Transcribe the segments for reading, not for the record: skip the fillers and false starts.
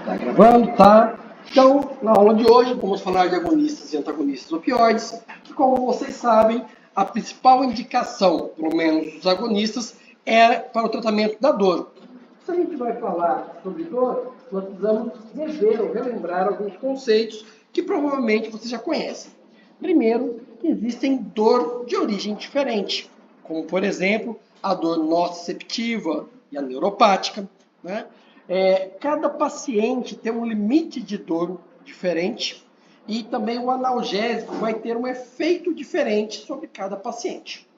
Tá gravando, tá? Então, na aula de hoje, vamos falar de agonistas e antagonistas opioides, que, como vocês sabem, a principal indicação, pelo menos dos agonistas, é para o tratamento da dor. Se a gente vai falar sobre dor, nós precisamos rever ou relembrar alguns conceitos que provavelmente vocês já conhecem. Primeiro, que existem dor de origem diferente, como, por exemplo, a dor nociceptiva e a neuropática, né? Cada paciente tem um limite de dor diferente e também o analgésico vai ter um efeito diferente sobre cada paciente.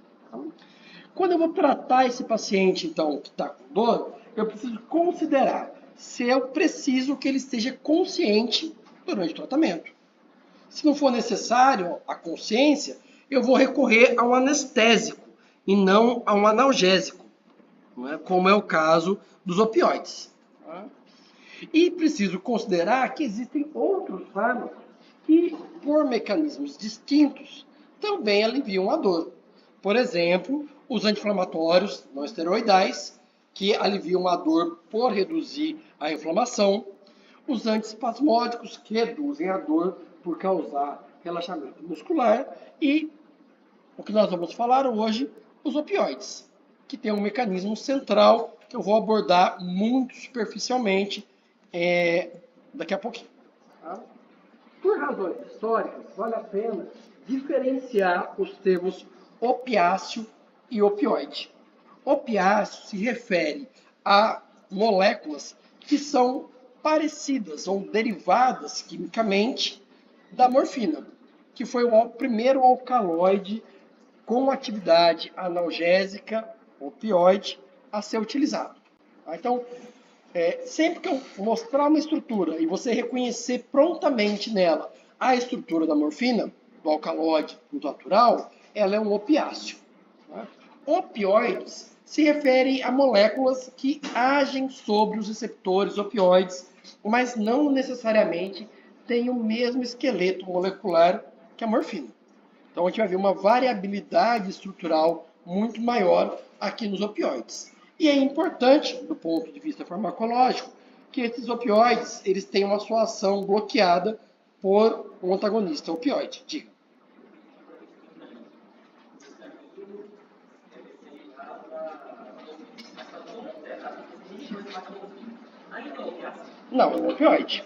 Quando eu vou tratar esse paciente, então, que está com dor, eu preciso considerar se eu preciso que ele esteja consciente durante o tratamento. Se não for necessário a consciência, eu vou recorrer a um anestésico e não a um analgésico, né? Como é o caso dos opioides. E preciso considerar que existem outros fármacos que, por mecanismos distintos, também aliviam a dor. Por exemplo, os anti-inflamatórios não esteroidais, que aliviam a dor por reduzir a inflamação. Os antiespasmódicos, que reduzem a dor por causar relaxamento muscular. E o que nós vamos falar hoje, os opioides, que tem um mecanismo central que eu vou abordar muito superficialmente daqui a pouquinho. Tá? Por razões históricas, vale a pena diferenciar os termos opiáceo e opioide. Opiáceo se refere a moléculas que são parecidas ou derivadas quimicamente da morfina, que foi o primeiro alcaloide com atividade analgésica, opioide, a ser utilizado. Então, sempre que eu mostrar uma estrutura e você reconhecer prontamente nela a estrutura da morfina, do alcaloide natural, ela é um opiáceo. Opioides se referem a moléculas que agem sobre os receptores opioides, mas não necessariamente têm o mesmo esqueleto molecular que a morfina. Então a gente vai ver uma variabilidade estrutural muito maior aqui nos opioides. E é importante, do ponto de vista farmacológico, que esses opioides eles tenham a sua ação bloqueada por um antagonista opioide. Diga. Não, é um opioide.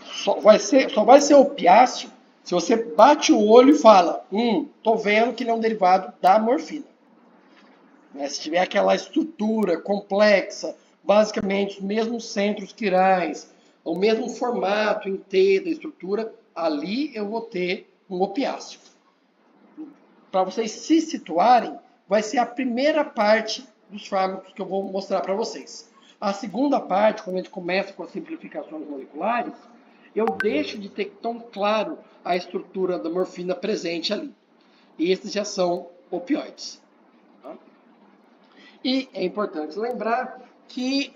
Só vai ser opiáceo se você bate o olho e fala, tô vendo que ele é um derivado da morfina. Se tiver aquela estrutura complexa, basicamente os mesmos centros quirais, o mesmo formato em T da estrutura, ali eu vou ter um opiáceo. Para vocês se situarem, vai ser a primeira parte dos fármacos que eu vou mostrar para vocês. A segunda parte, quando a gente começa com as simplificações moleculares, eu deixo de ter tão claro a estrutura da morfina presente ali. E esses já são opioides. E é importante lembrar que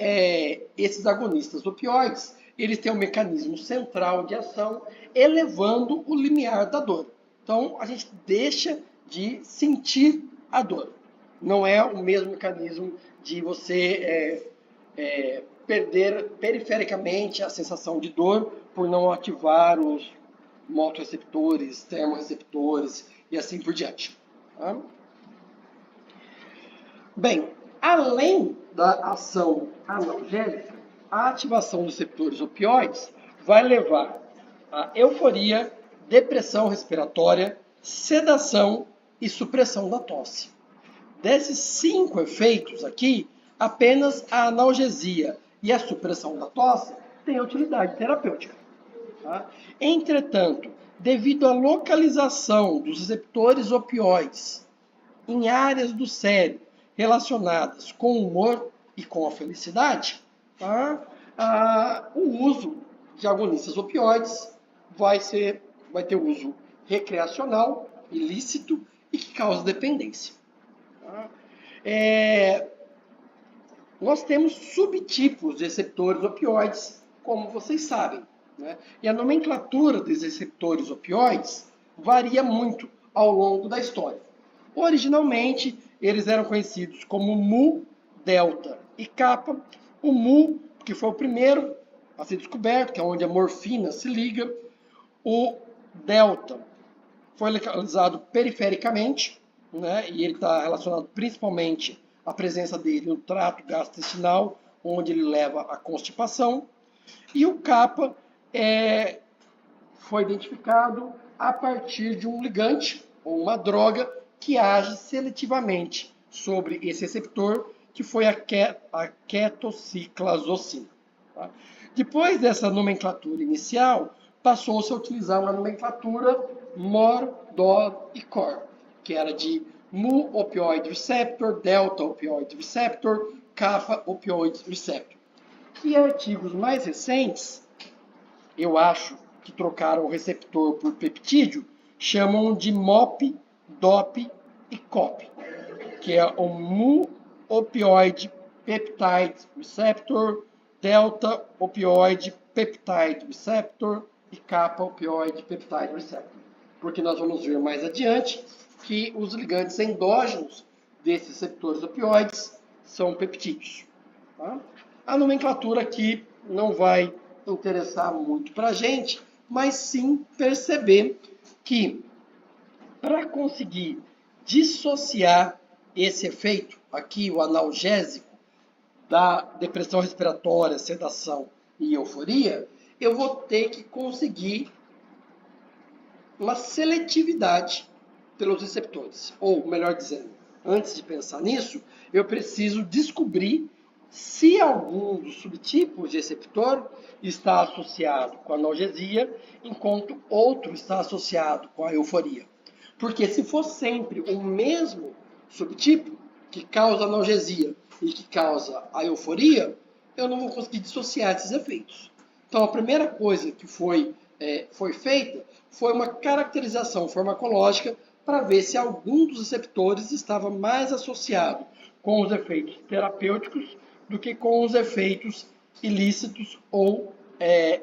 esses agonistas opioides, eles têm um mecanismo central de ação elevando o limiar da dor. Então, a gente deixa de sentir a dor. Não é o mesmo mecanismo de você perder perifericamente a sensação de dor por não ativar os motorreceptores, termorreceptores e assim por diante. Tá? Bem, além da ação analgésica, a ativação dos receptores opioides vai levar a euforia, depressão respiratória, sedação e supressão da tosse. Desses 5 efeitos aqui, apenas a analgesia e a supressão da tosse têm utilidade terapêutica. Tá? Entretanto, devido à localização dos receptores opioides em áreas do cérebro relacionadas com o humor e com a felicidade, tá? O uso de agonistas opioides vai ter uso recreacional, ilícito e que causa dependência. Tá? Nós temos subtipos de receptores opioides, como vocês sabem. Né? E a nomenclatura dos receptores opioides varia muito ao longo da história. Originalmente, eles eram conhecidos como mu, delta e kappa. O mu, que foi o primeiro, a ser descoberto, que é onde a morfina se liga. O delta foi localizado perifericamente, né, e ele está relacionado principalmente à presença dele no trato gastrointestinal, onde ele leva à constipação. E o kappa foi identificado a partir de um ligante ou uma droga que age seletivamente sobre esse receptor, que foi a ketociclazocina. Tá? Depois dessa nomenclatura inicial, passou-se a utilizar uma nomenclatura MOR, DOR e COR, que era de mu opioid receptor, delta opioid receptor, kappa opioid receptor. E artigos mais recentes, eu acho que trocaram o receptor por peptídeo, chamam de MOP, DOP e COP, que é o mu opioid peptide receptor, delta opioid peptide receptor e kappa opioid peptide receptor. Porque nós vamos ver mais adiante que os ligantes endógenos desses receptores opioides são peptídeos. Tá? A nomenclatura aqui não vai interessar muito para a gente, mas sim perceber que para conseguir dissociar esse efeito, aqui o analgésico, da depressão respiratória, sedação e euforia, eu vou ter que conseguir uma seletividade pelos receptores. Ou, melhor dizendo, antes de pensar nisso, eu preciso descobrir se algum dos subtipos de receptor está associado com a analgesia, enquanto outro está associado com a euforia. Porque se for sempre o mesmo subtipo que causa analgesia e que causa a euforia, eu não vou conseguir dissociar esses efeitos. Então, a primeira coisa que foi feita foi uma caracterização farmacológica para ver se algum dos receptores estava mais associado com os efeitos terapêuticos do que com os efeitos ilícitos ou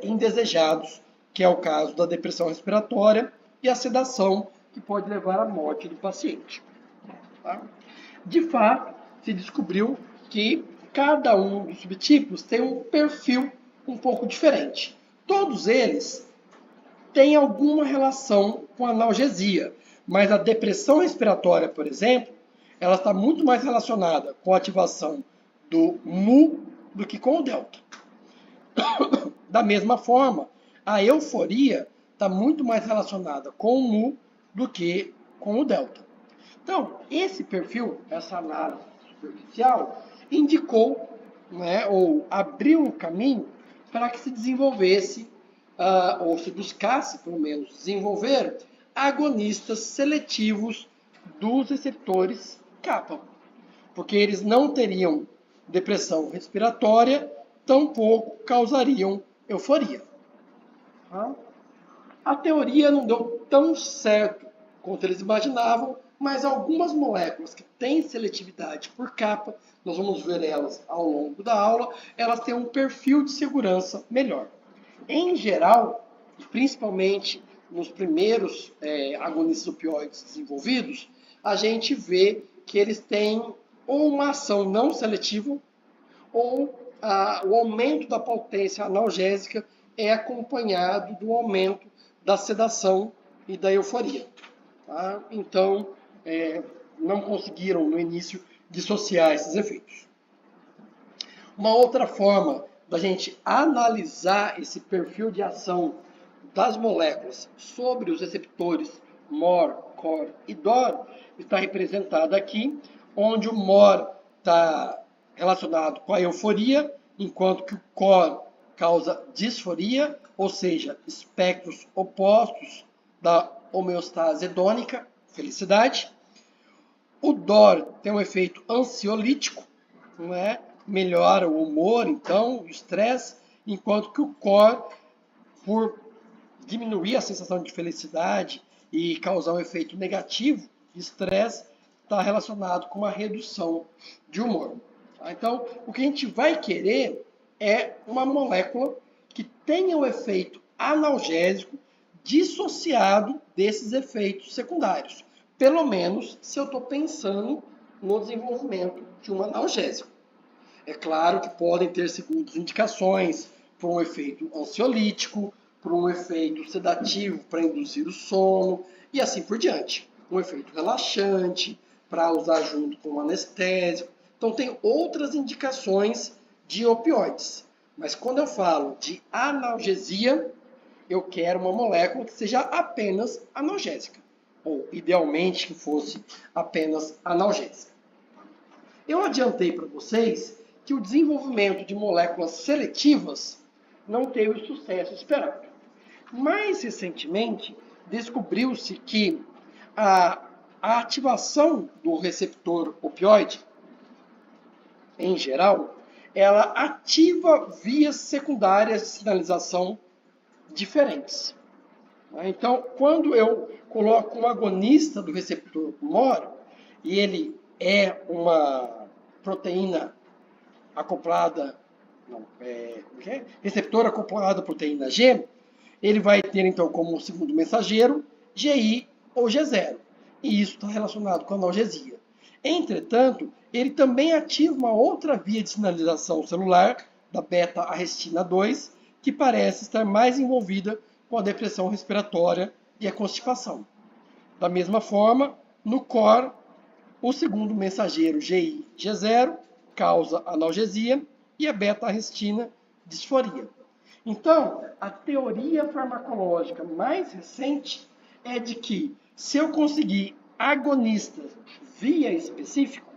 indesejados, que é o caso da depressão respiratória e a sedação, que pode levar à morte do paciente. Tá? De fato, se descobriu que cada um dos subtipos tem um perfil um pouco diferente. Todos eles têm alguma relação com a analgesia, mas a depressão respiratória, por exemplo, ela está muito mais relacionada com a ativação do mu do que com o delta. Da mesma forma, a euforia está muito mais relacionada com o mu do que com o delta. Então, esse perfil, essa análise superficial, indicou, ou abriu um caminho para que se desenvolvesse, ou se buscasse, pelo menos, desenvolver agonistas seletivos dos receptores kappa, porque eles não teriam depressão respiratória, tampouco causariam euforia. Tá? A teoria não deu tão certo quanto eles imaginavam, mas algumas moléculas que têm seletividade por kappa, nós vamos ver elas ao longo da aula, elas têm um perfil de segurança melhor. Em geral, principalmente nos primeiros agonistas opioides desenvolvidos, a gente vê que eles têm ou uma ação não seletiva, ou o aumento da potência analgésica é acompanhado do aumento da sedação e da euforia. Tá? Então, não conseguiram no início dissociar esses efeitos. Uma outra forma da gente analisar esse perfil de ação das moléculas sobre os receptores MOR, COR e DOR está representada aqui, onde o MOR está relacionado com a euforia, enquanto que o COR causa disforia, ou seja, espectros opostos da homeostase hedônica, felicidade. O DOR tem um efeito ansiolítico, não é? Melhora o humor, então, o estresse, enquanto que o COR, por diminuir a sensação de felicidade e causar um efeito negativo de estresse, está relacionado com uma redução de humor. Tá? Então, o que a gente vai querer é uma molécula que tenha o efeito analgésico dissociado desses efeitos secundários. Pelo menos se eu estou pensando no desenvolvimento de um analgésico. É claro que podem ter segundas indicações, por um efeito ansiolítico, por um efeito sedativo para induzir o sono e assim por diante. Um efeito relaxante para usar junto com o anestésico. Então tem outras indicações de opioides. Mas quando eu falo de analgesia, eu quero uma molécula que seja apenas analgésica. Ou, idealmente, que fosse apenas analgésica. Eu adiantei para vocês que o desenvolvimento de moléculas seletivas não teve o sucesso esperado. Mais recentemente, descobriu-se que a ativação do receptor opioide, em geral, ela ativa vias secundárias de sinalização diferentes. Então, quando eu coloco um agonista do receptor MOR, e ele é uma proteína acoplada, receptor acoplado à proteína G, ele vai ter então como segundo mensageiro GI ou G0. E isso está relacionado com a analgesia. Entretanto, ele também ativa uma outra via de sinalização celular, da beta-arrestina 2, que parece estar mais envolvida com a depressão respiratória e a constipação. Da mesma forma, no core, o segundo mensageiro GI-G0 causa analgesia e a beta-arrestina disforia. Então, a teoria farmacológica mais recente é de que se eu conseguir agonistas via específico,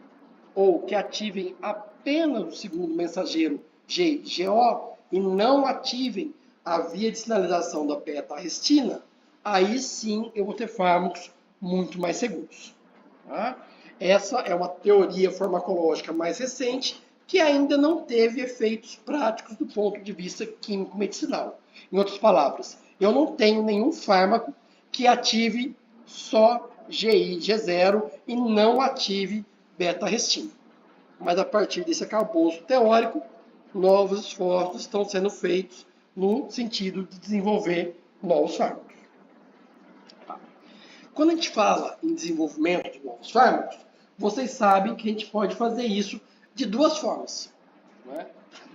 ou que ativem apenas o segundo mensageiro GO e não ativem a via de sinalização da beta-arrestina, aí sim eu vou ter fármacos muito mais seguros. Tá? Essa é uma teoria farmacológica mais recente que ainda não teve efeitos práticos do ponto de vista químico-medicinal. Em outras palavras, eu não tenho nenhum fármaco que ative só GI, G0 e não ative beta-arrestina. Mas a partir desse arcabouço teórico, novos esforços estão sendo feitos no sentido de desenvolver novos fármacos. Quando a gente fala em desenvolvimento de novos fármacos, vocês sabem que a gente pode fazer isso de duas formas, né?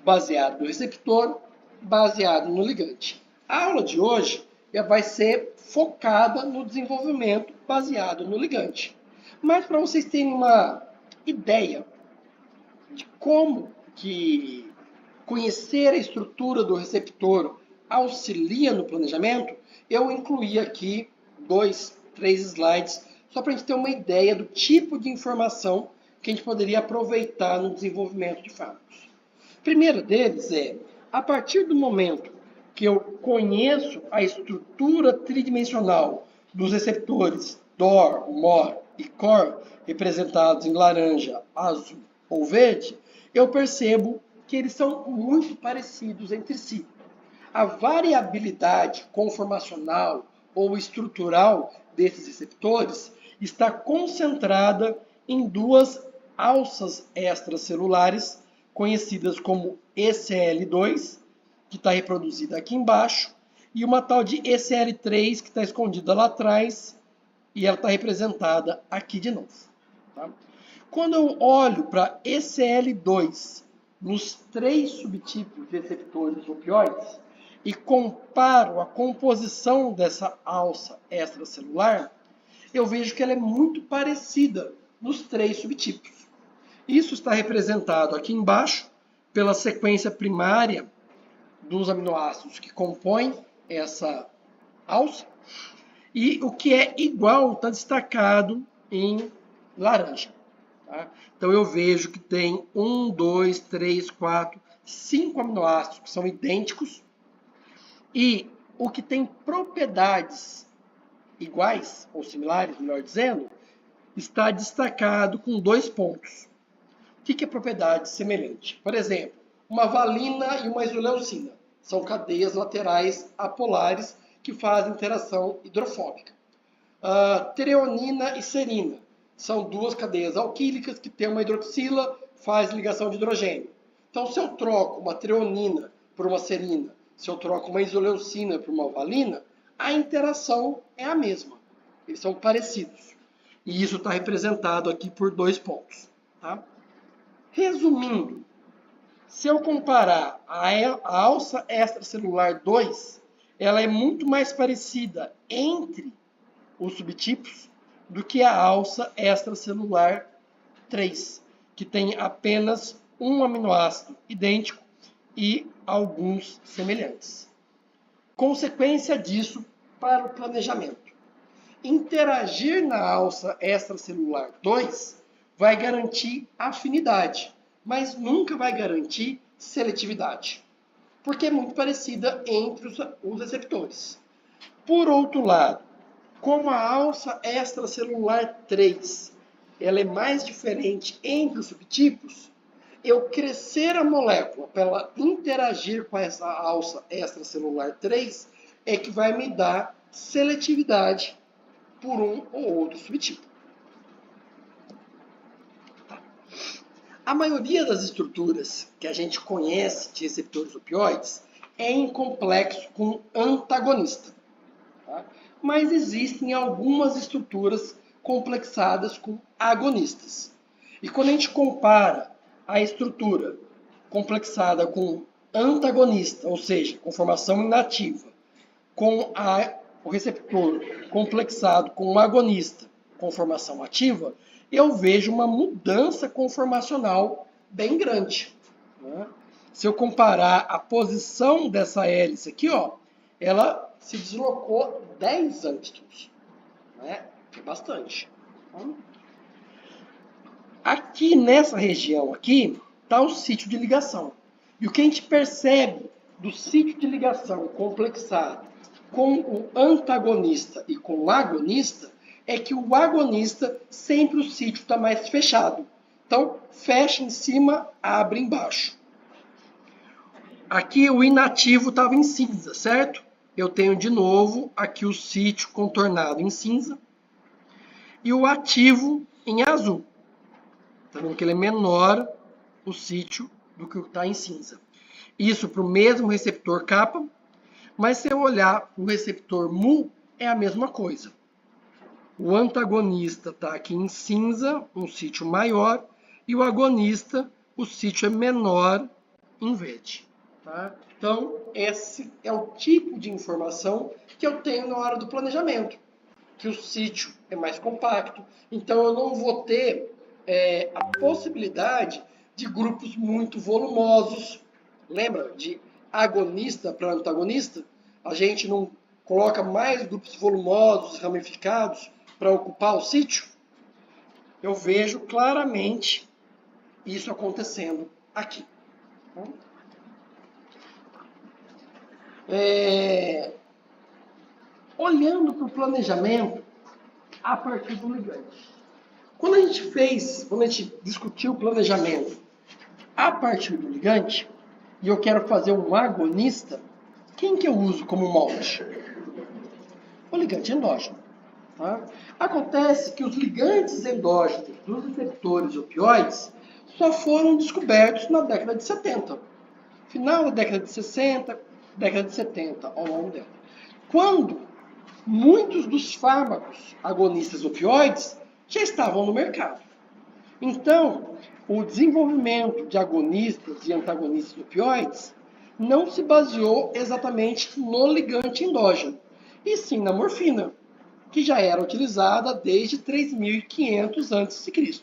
Baseado no receptor, baseado no ligante. A aula de hoje vai ser focada no desenvolvimento baseado no ligante. Mas para vocês terem uma ideia de como que conhecer a estrutura do receptor auxilia no planejamento, eu incluí aqui 3 slides, só para a gente ter uma ideia do tipo de informação que a gente poderia aproveitar no desenvolvimento de fármacos. O primeiro deles é, a partir do momento que eu conheço a estrutura tridimensional dos receptores DOR, MOR e COR, representados em laranja, azul ou verde, eu percebo que eles são muito parecidos entre si. A variabilidade conformacional ou estrutural desses receptores está concentrada em duas alças extracelulares, conhecidas como ECL2, que está reproduzida aqui embaixo, e uma tal de ECL3, que está escondida lá atrás, e ela está representada aqui de novo. Tá? Quando eu olho para ECL2 nos 3 subtipos de receptores opioides e comparo a composição dessa alça extracelular, eu vejo que ela é muito parecida nos 3 subtipos. Isso está representado aqui embaixo pela sequência primária dos aminoácidos que compõem essa alça, e o que é igual está destacado em laranja. Tá? Então eu vejo que tem 1, 2, 3, 4, 5 aminoácidos que são idênticos, e o que tem propriedades iguais, ou similares, melhor dizendo, está destacado com 2 pontos. O que é propriedade semelhante? Por exemplo, uma valina e uma isoleucina são cadeias laterais apolares que fazem interação hidrofóbica. Treonina e serina são 2 cadeias alquílicas que têm uma hidroxila, faz ligação de hidrogênio. Então, se eu troco uma treonina por uma serina, se eu troco uma isoleucina por uma valina, a interação é a mesma. Eles são parecidos. E isso está representado aqui por 2 pontos. Tá? Resumindo, Se eu comparar a alça extracelular 2, ela é muito mais parecida entre os subtipos do que a alça extracelular 3, que tem apenas um aminoácido idêntico e alguns semelhantes. Consequência disso para o planejamento. Interagir na alça extracelular 2 vai garantir afinidade, mas nunca vai garantir seletividade, porque é muito parecida entre os receptores. Por outro lado, como a alça extracelular 3 ela é mais diferente entre os subtipos, eu crescer a molécula para ela interagir com essa alça extracelular 3 é que vai me dar seletividade por um ou outro subtipo. A maioria das estruturas que a gente conhece de receptores opioides é em complexo com antagonista. Tá? Mas existem algumas estruturas complexadas com agonistas. E quando a gente compara a estrutura complexada com antagonista, ou seja, com formação inativa, com o receptor complexado com um agonista com formação ativa, eu vejo uma mudança conformacional bem grande. Né? Se eu comparar a posição dessa hélice aqui, ó, ela se deslocou 10 angstroms. Né? É bastante. Aqui nessa região aqui está o sítio de ligação. E o que a gente percebe do sítio de ligação complexado com o antagonista e com o agonista é que o agonista sempre o sítio está mais fechado. Então, fecha em cima, abre embaixo. Aqui o inativo estava em cinza, certo? Eu tenho de novo aqui o sítio contornado em cinza e o ativo em azul. Está vendo que ele é menor, o sítio, do que o que está em cinza. Isso para o mesmo receptor kappa, mas se eu olhar o receptor mu, é a mesma coisa. O antagonista está aqui em cinza, um sítio maior, e o agonista, o sítio é menor em verde. Tá? Então, esse é o tipo de informação que eu tenho na hora do planejamento. Que o sítio é mais compacto, então eu não vou ter a possibilidade de grupos muito volumosos. Lembra de agonista para antagonista? A gente não coloca mais grupos volumosos, ramificados, para ocupar o sítio? Eu vejo claramente isso acontecendo aqui. Olhando para o planejamento a partir do ligante. Quando a gente discutiu o planejamento a partir do ligante, e eu quero fazer um agonista, quem que eu uso como molde? O ligante endógeno. Tá? Acontece que os ligantes endógenos dos receptores opioides só foram descobertos na década de 70. Final da década de 60, década de 70, ao longo dela. Quando muitos dos fármacos agonistas opioides já estavam no mercado. Então, o desenvolvimento de agonistas e antagonistas opioides não se baseou exatamente no ligante endógeno, e sim na morfina, que já era utilizada desde 3.500 a.C.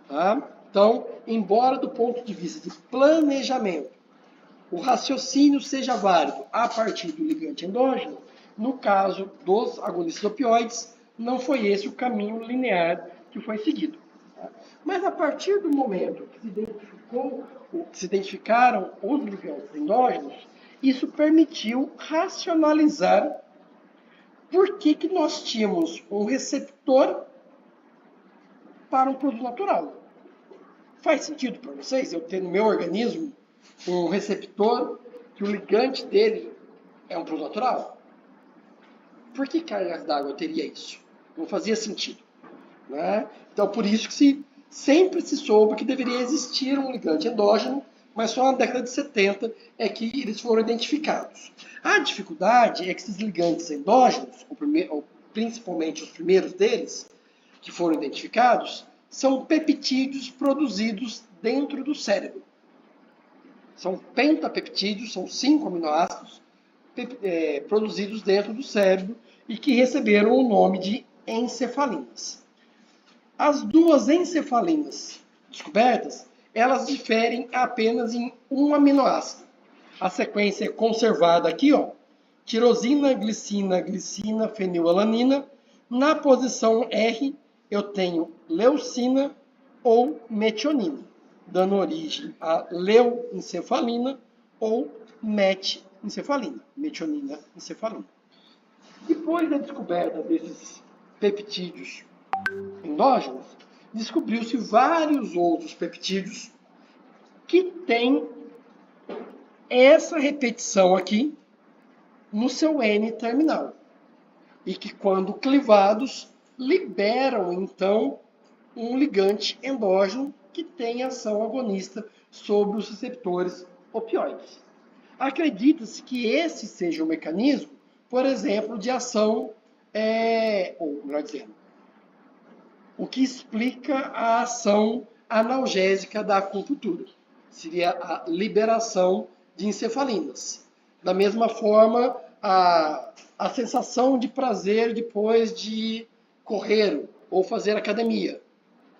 Tá? Então, embora do ponto de vista de planejamento, o raciocínio seja válido a partir do ligante endógeno, no caso dos agonistas opioides, não foi esse o caminho linear que foi seguido. Tá? Mas a partir do momento que se identificaram os ligantes endógenos, isso permitiu racionalizar por que nós tínhamos um receptor para um produto natural. Faz sentido para vocês eu ter no meu organismo um receptor que o ligante dele é um produto natural? Por que cargas d'água eu teria isso? Não fazia sentido. Né? Então, por isso que sempre se soube que deveria existir um ligante endógeno, mas só na década de 70 é que eles foram identificados. A dificuldade é que esses ligantes endógenos, ou principalmente os primeiros deles, que foram identificados, são peptídeos produzidos dentro do cérebro. São pentapeptídeos, são 5 aminoácidos produzidos dentro do cérebro e que receberam o nome de encefalinas. As duas encefalinas descobertas, elas diferem apenas em um aminoácido. A sequência é conservada aqui, ó. Tirosina, glicina, glicina, fenilalanina. Na posição R, eu tenho leucina ou metionina, dando origem a leuencefalina ou metencefalina, metionina encefalina. Depois da descoberta desses peptídeos endógenos, descobriu-se vários outros peptídeos que têm essa repetição aqui no seu N terminal. E que, quando clivados, liberam, então, um ligante endógeno que tem ação agonista sobre os receptores opioides. Acredita-se que esse seja o mecanismo, por exemplo, de ação, ou melhor dizendo, o que explica a ação analgésica da acupuntura. Seria a liberação de encefalinas. Da mesma forma, a sensação de prazer depois de correr ou fazer academia,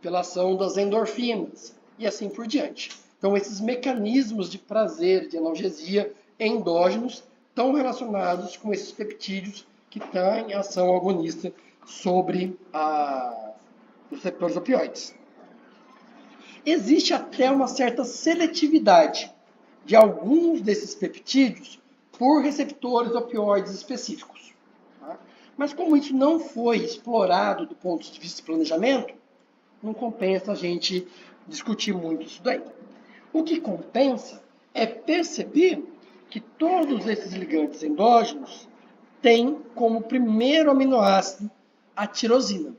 pela ação das endorfinas e assim por diante. Então, esses mecanismos de prazer, de analgesia endógenos, estão relacionados com esses peptídeos que têm ação agonista sobre os receptores opioides. Existe até uma certa seletividade de alguns desses peptídeos por receptores opioides específicos. Tá? Mas como isso não foi explorado do ponto de vista de planejamento, não compensa a gente discutir muito isso daí. O que compensa é perceber que todos esses ligantes endógenos têm como primeiro aminoácido a tirosina.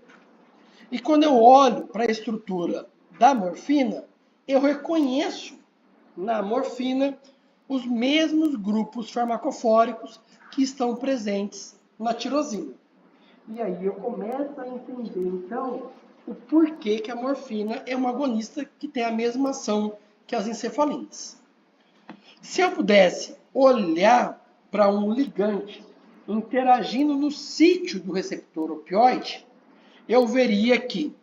E quando eu olho para a estrutura da morfina, eu reconheço na morfina os mesmos grupos farmacofóricos que estão presentes na tirosina. E aí eu começo a entender, então, o porquê que a morfina é uma agonista que tem a mesma ação que as encefalinas. Se eu pudesse olhar para um ligante interagindo no sítio do receptor opioide, eu veria que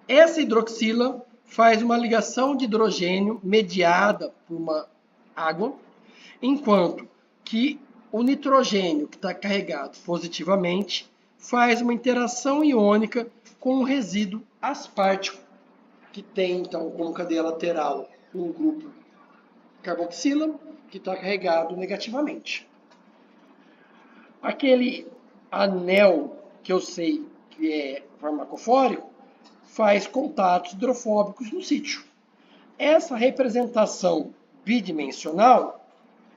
essa hidroxila faz uma ligação de hidrogênio mediada por uma água, enquanto que o nitrogênio, que está carregado positivamente, faz uma interação iônica com o resíduo aspartico, que tem, então, como cadeia lateral, um grupo carboxila, que está carregado negativamente. Aquele anel que eu sei que é farmacofórico faz contatos hidrofóbicos no sítio. Essa representação bidimensional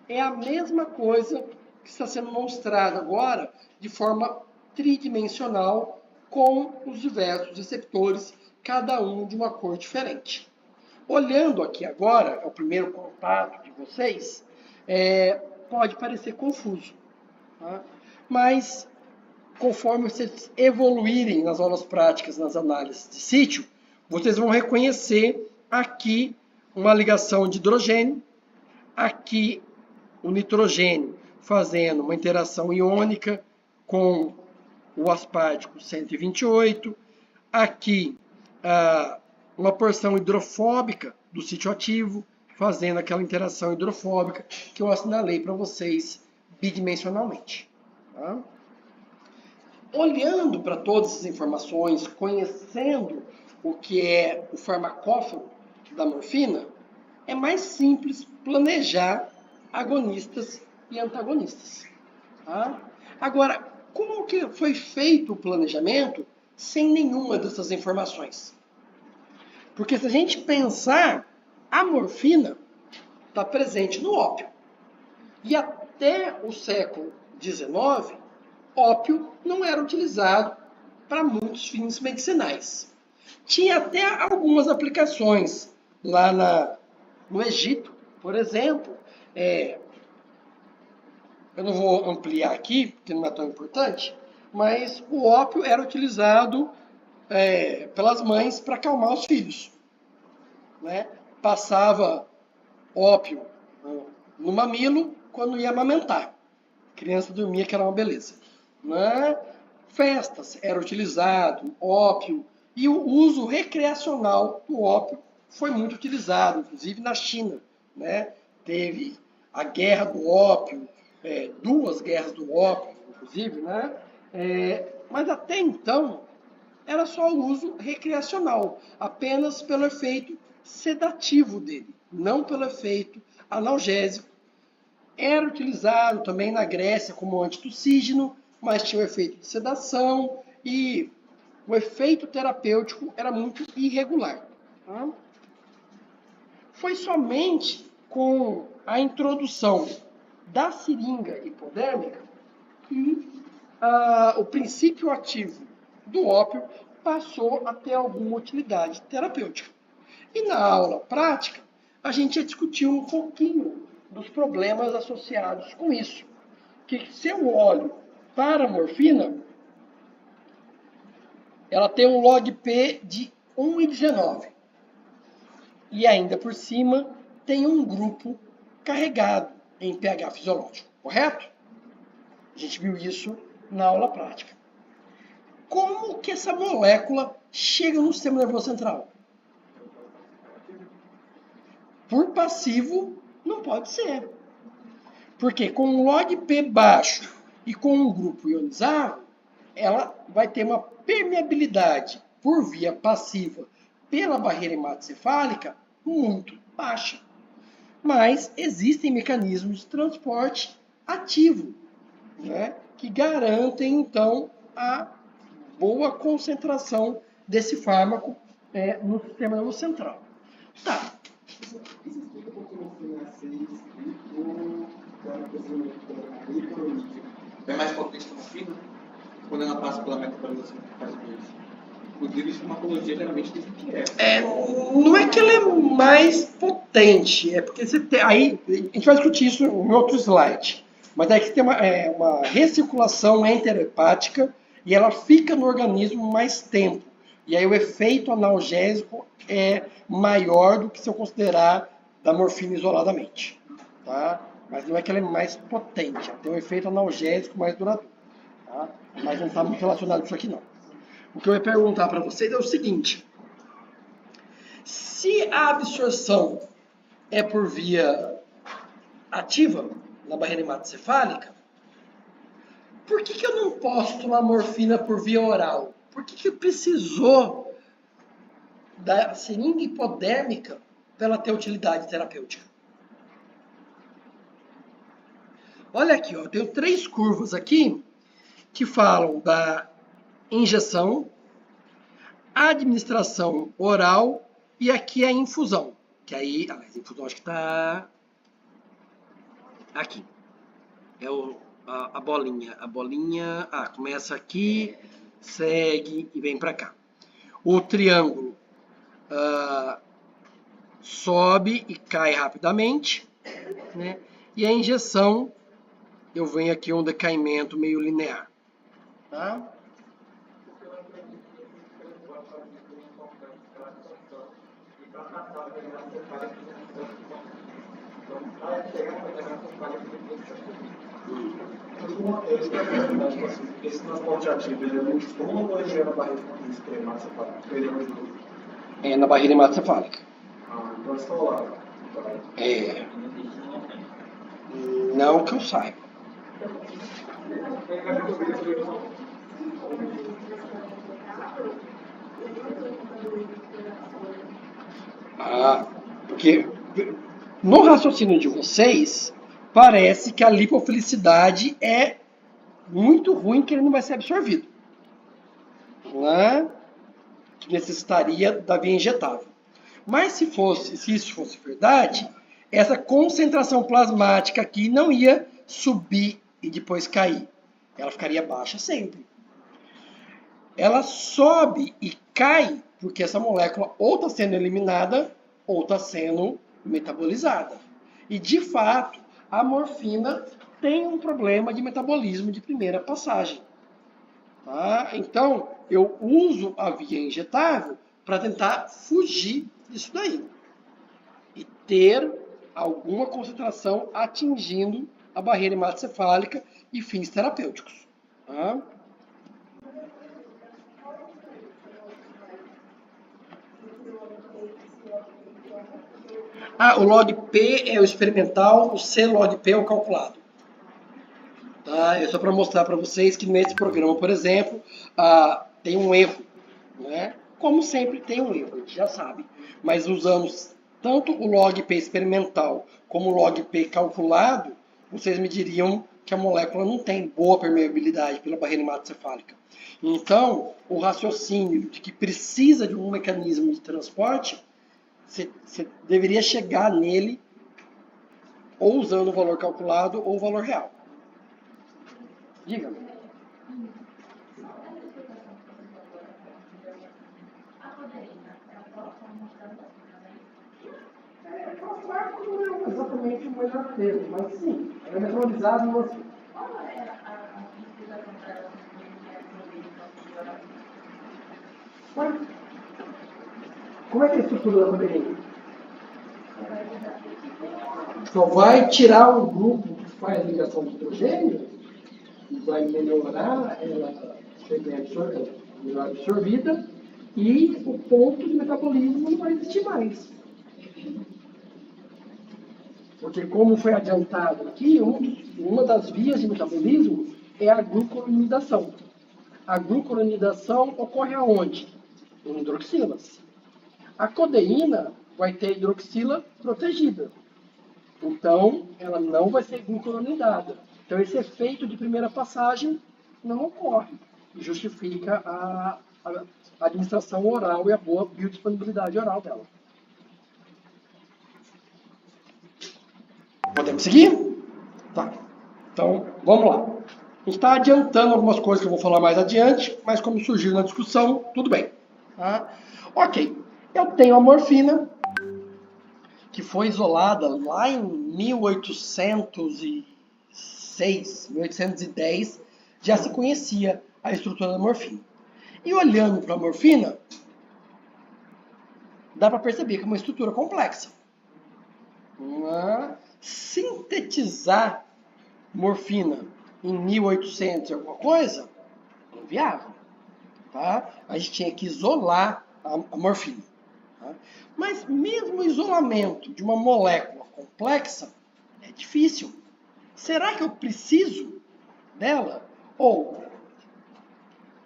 é a mesma coisa que está sendo mostrada agora de forma tridimensional com os diversos receptores, cada um de uma cor diferente. Olhando aqui agora, é o primeiro contato de vocês, pode parecer confuso, tá? Mas conforme vocês evoluírem nas aulas práticas, nas análises de sítio, vocês vão reconhecer aqui uma ligação de hidrogênio, aqui o nitrogênio fazendo uma interação iônica com o aspartico 128, aqui uma porção hidrofóbica do sítio ativo, fazendo aquela interação hidrofóbica que eu assinalei para vocês bidimensionalmente. Tá? Olhando para todas essas informações, conhecendo o que é o farmacófago da morfina, é mais simples planejar agonistas e antagonistas. Tá? Agora, como que foi feito o planejamento sem nenhuma dessas informações? Porque se a gente pensar, a morfina está presente no ópio. E até o século XIX, ópio não era utilizado para muitos fins medicinais. Tinha até algumas aplicações lá no Egito, por exemplo. Eu não vou ampliar aqui, porque não é tão importante, mas o ópio era utilizado pelas mães para acalmar os filhos. Né? Passava ópio no mamilo quando ia amamentar. A criança dormia, que era uma beleza. Né? Festas era utilizado ópio, e o uso recreacional do ópio foi muito utilizado, inclusive na China. Né? Teve a guerra do ópio, 2 guerras do ópio, inclusive, né? Mas até então era só o uso recreacional, apenas pelo efeito sedativo dele, não pelo efeito analgésico. Era utilizado também na Grécia como antitussígeno, mas tinha o efeito de sedação e o efeito terapêutico era muito irregular. Tá? Foi somente com a introdução da seringa hipodérmica que o princípio ativo do ópio passou a ter alguma utilidade terapêutica. E na aula prática, a gente já discutiu um pouquinho dos problemas associados com isso. Que se eu olho para a morfina, ela tem um log-P de 1,19. E ainda por cima tem um grupo carregado em pH fisiológico, correto? A gente viu isso na aula prática. Como que essa molécula chega no sistema nervoso central? Por passivo, não pode ser. Porque com um log-P baixo e com um grupo ionizado, ela vai ter uma permeabilidade por via passiva pela barreira hematocefálica muito baixa. Mas existem mecanismos de transporte ativo, né, que garantem, então, a boa concentração desse fármaco no sistema nervoso central. Tá. Isso explica um pouquinho assim a ser escrito da microlíquido. É mais potente que a morfina? Quando ela passa pela metabolização que faz isso. Inclusive, farmacologia geralmente diz que é. Não é que ela é mais potente, é porque você tem. Aí, a gente vai discutir isso em outro slide. Mas é que tem uma recirculação enterohepática e ela fica no organismo mais tempo. E aí o efeito analgésico é maior do que se eu considerar da morfina isoladamente. Tá? Mas não é que ela é mais potente, ela tem um efeito analgésico mais duradouro. Tá? Mas não está muito relacionado com isso aqui não. O que eu ia perguntar para vocês é o seguinte: se a absorção é por via ativa na barreira hematocefálica, por que eu não posso tomar morfina por via oral? Por que precisou da seringa hipodérmica para ela ter utilidade terapêutica? Olha aqui, eu tenho 3 curvas aqui que falam da injeção, administração oral e aqui a infusão. Que aí, a infusão acho que está aqui. É a bolinha. A bolinha começa aqui, segue e vem para cá. O triângulo sobe e cai rapidamente, né? E a injeção, eu venho aqui um decaimento meio linear. Tá? Esse transporte ativo, ele é no estômago ou ele é na barreira hematocefálica? Ele é mais duro? É na barreira hematocefálica. Então está lá. Não que eu saiba. Porque no raciocínio de vocês, parece que a lipofilicidade é muito ruim, que ele não vai ser absorvido. Né? Que necessitaria da via injetável. Mas se isso fosse verdade, essa concentração plasmática aqui não ia subir e depois cair. Ela ficaria baixa sempre. Ela sobe e cai porque essa molécula ou está sendo eliminada ou está sendo metabolizada. E, de fato, a morfina tem um problema de metabolismo de primeira passagem. Tá? Então, eu uso a via injetável para tentar fugir disso daí. E ter alguma concentração atingindo a barreira hematocefálica e fins terapêuticos. Tá? O log P é o experimental, o C log P é o calculado. Tá? É só para mostrar para vocês que nesse programa, por exemplo, tem um erro. Né? Como sempre tem um erro, a gente já sabe. Mas usamos tanto o log P experimental como o log P calculado, vocês me diriam que a molécula não tem boa permeabilidade pela barreira hematocefálica. Então, o raciocínio de que precisa de um mecanismo de transporte, você deveria chegar nele ou usando o valor calculado ou o valor real. Diga. Exatamente o melhor termo, mas sim, é metabolizável no assim. Qual é a explicação para ela Como é que é a estrutura da proteína? Só vai tirar o grupo que faz ligação de hidrogênio e vai melhorar ela ser melhor absorvida e o ponto de metabolismo não vai existir mais. Porque, como foi adiantado aqui, uma das vias de metabolismo é a glucuronidação. A glucuronidação ocorre aonde? Em hidroxilas. A codeína vai ter hidroxila protegida. Então, ela não vai ser glucuronidada. Então, esse efeito de primeira passagem não ocorre. E justifica a administração oral e a boa biodisponibilidade oral dela. Podemos seguir? Tá. Então, vamos lá. A gente está adiantando algumas coisas que eu vou falar mais adiante, mas como surgiu na discussão, tudo bem. Tá? Ok. Eu tenho a morfina, que foi isolada lá em 1806, 1810, já se conhecia a estrutura da morfina. E olhando para a morfina, dá para perceber que é uma estrutura complexa. Sintetizar morfina em 1800 e alguma coisa, não viável. Tá? A gente tinha que isolar a morfina. Tá? Mas mesmo o isolamento de uma molécula complexa é difícil. Será que eu preciso dela? Ou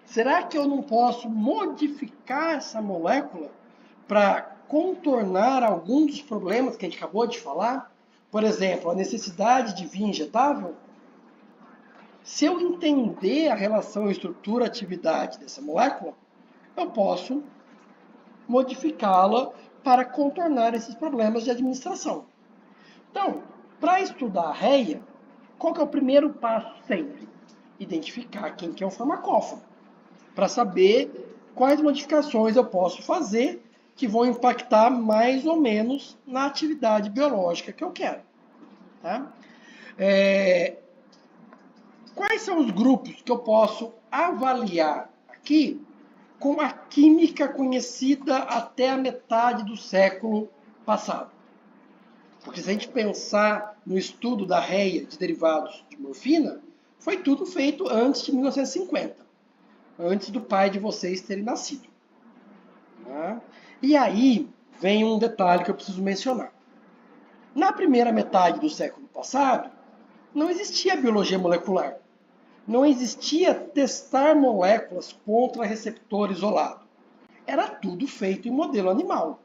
será que eu não posso modificar essa molécula para contornar algum dos problemas que a gente acabou de falar? Por exemplo, a necessidade de via injetável? Se eu entender a relação estrutura-atividade dessa molécula, eu posso modificá-la para contornar esses problemas de administração. Então, para estudar a REIA, qual que é o primeiro passo sempre? Identificar quem que é o farmacófago, para saber quais modificações eu posso fazer que vão impactar mais ou menos na atividade biológica que eu quero. Tá? Quais são os grupos que eu posso avaliar aqui com a química conhecida até a metade do século passado? Porque se a gente pensar no estudo da REIA de derivados de morfina, foi tudo feito antes de 1950, antes do pai de vocês terem nascido. Tá? E aí vem um detalhe que eu preciso mencionar. Na primeira metade do século passado, não existia biologia molecular. Não existia testar moléculas contra receptor isolado. Era tudo feito em modelo animal.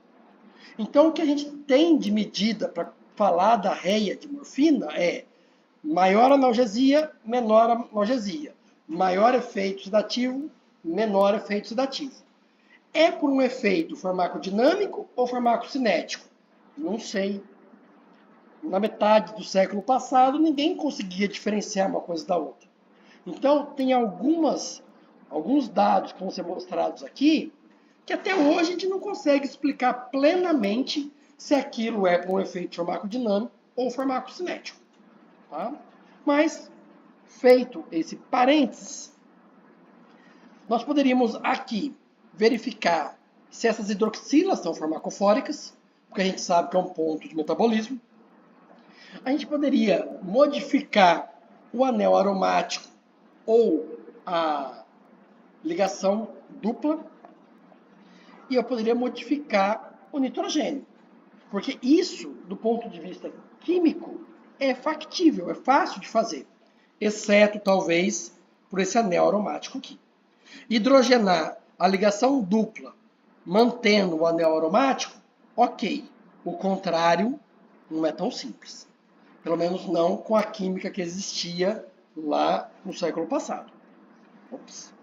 Então, o que a gente tem de medida para falar da REIA de morfina é maior analgesia, menor analgesia. Maior efeito sedativo, menor efeito sedativo. É por um efeito farmacodinâmico ou farmacocinético? Não sei. Na metade do século passado, ninguém conseguia diferenciar uma coisa da outra. Então, tem alguns dados que vão ser mostrados aqui, que até hoje a gente não consegue explicar plenamente se aquilo é por um efeito farmacodinâmico ou farmacocinético. Tá? Mas, feito esse parênteses, nós poderíamos aqui verificar se essas hidroxilas são farmacofóricas, porque a gente sabe que é um ponto de metabolismo. A gente poderia modificar o anel aromático ou a ligação dupla e eu poderia modificar o nitrogênio. Porque isso, do ponto de vista químico, é factível, é fácil de fazer. Exceto, talvez, por esse anel aromático aqui. Hidrogenar a ligação dupla, mantendo o anel aromático, ok. O contrário não é tão simples. Pelo menos não com a química que existia lá no século passado. Ops.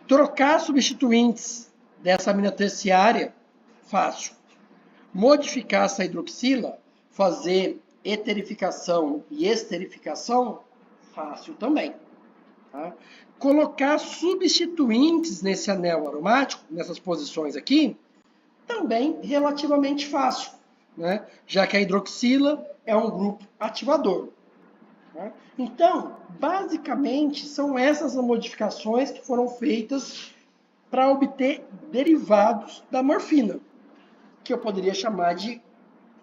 Trocar substituintes dessa amina terciária, fácil. Modificar essa hidroxila, fazer eterificação e esterificação, fácil também. Tá? Colocar substituintes nesse anel aromático, nessas posições aqui, também relativamente fácil, né? Já que a hidroxila é um grupo ativador. Tá? Então, basicamente, são essas as modificações que foram feitas para obter derivados da morfina, que eu poderia chamar de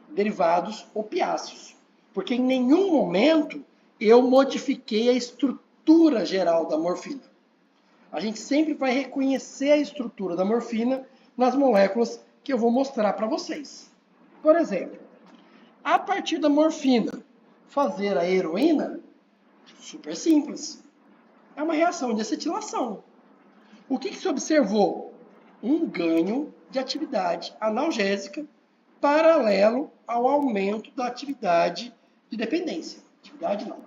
derivados opiáceos. Porque em nenhum momento eu modifiquei a estrutura geral da morfina. A gente sempre vai reconhecer a estrutura da morfina nas moléculas que eu vou mostrar para vocês. Por exemplo, a partir da morfina, fazer a heroína, super simples. É uma reação de acetilação. O que se observou? Um ganho de atividade analgésica paralelo ao aumento da atividade de dependência. Atividade não,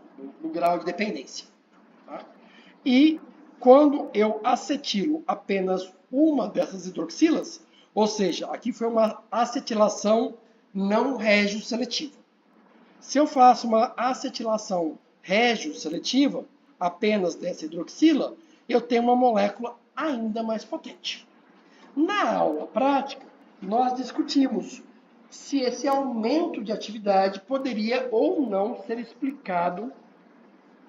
no grau de dependência. Tá? E quando eu acetilo apenas uma dessas hidroxilas, ou seja, aqui foi uma acetilação não régio-seletiva. Se eu faço uma acetilação régio-seletiva, apenas dessa hidroxila, eu tenho uma molécula ainda mais potente. Na aula prática, nós discutimos se esse aumento de atividade poderia ou não ser explicado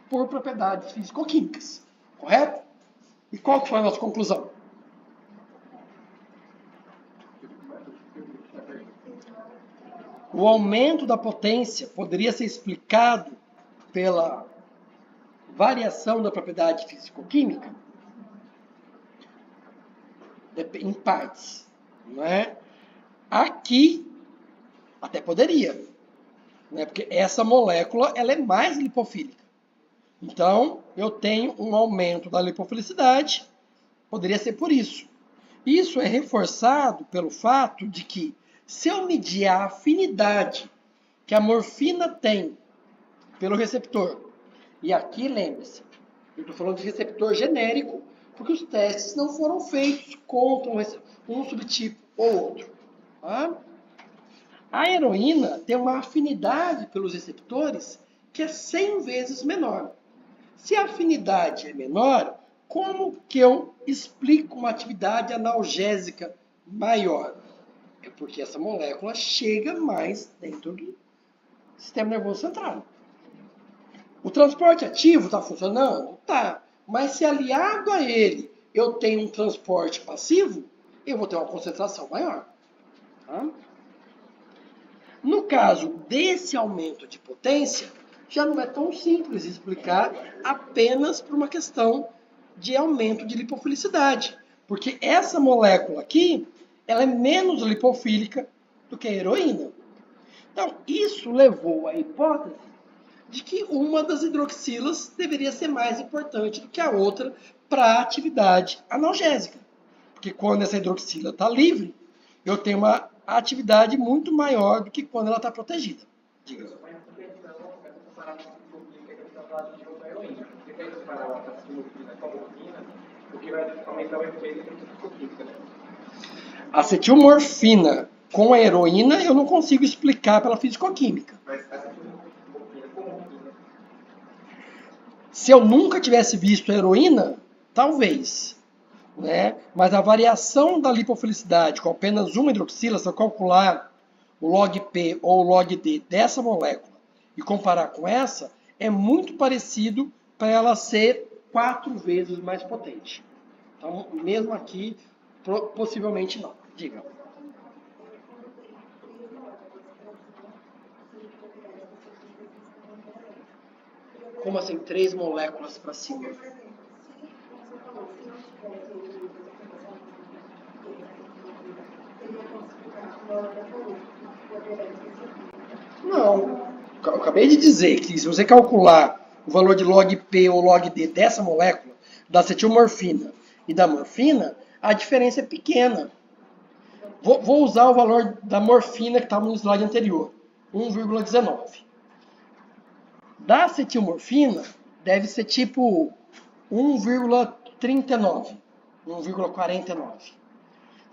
por propriedades físico-químicas, correto? E qual foi a nossa conclusão? O aumento da potência poderia ser explicado pela variação da propriedade físico-química? Em partes, não é? Aqui até poderia, né? Porque essa molécula ela é mais lipofílica. Então, eu tenho um aumento da lipofilicidade, poderia ser por isso. Isso é reforçado pelo fato de que, se eu medir a afinidade que a morfina tem pelo receptor, e aqui lembre-se, eu estou falando de receptor genérico, porque os testes não foram feitos contra um subtipo ou outro. Tá? A heroína tem uma afinidade pelos receptores que é 100 vezes menor. Se a afinidade é menor, como que eu explico uma atividade analgésica maior? É porque essa molécula chega mais dentro do sistema nervoso central. O transporte ativo está funcionando? Tá. Mas se aliado a ele eu tenho um transporte passivo, eu vou ter uma concentração maior. Tá? No caso desse aumento de potência, já não é tão simples explicar apenas por uma questão de aumento de lipofilicidade. Porque essa molécula aqui, ela é menos lipofílica do que a heroína. Então, isso levou à hipótese de que uma das hidroxilas deveria ser mais importante do que a outra para a atividade analgésica. Porque quando essa hidroxila está livre, eu tenho uma atividade muito maior do que quando ela está protegida. Diga. Acetilmorfina com a heroína eu não consigo explicar pela fisicoquímica. Se eu nunca tivesse visto a heroína, talvez. Né? Mas a variação da lipofilicidade com apenas uma hidroxila, se eu calcular o log P ou o log D dessa molécula e comparar com essa, é muito parecido para ela ser 4 vezes mais potente. Então, mesmo aqui, possivelmente não. Diga. Como assim, 3 moléculas para cima? Por exemplo, se você falou, se não tivesse o uso seria classificar uma hora da poderia ser. Não. Eu acabei de dizer que se você calcular o valor de log P ou log D dessa molécula, da acetilmorfina e da morfina, a diferença é pequena. Vou usar o valor da morfina que estava no slide anterior, 1,19. Da acetilmorfina, deve ser tipo 1,39, 1,49.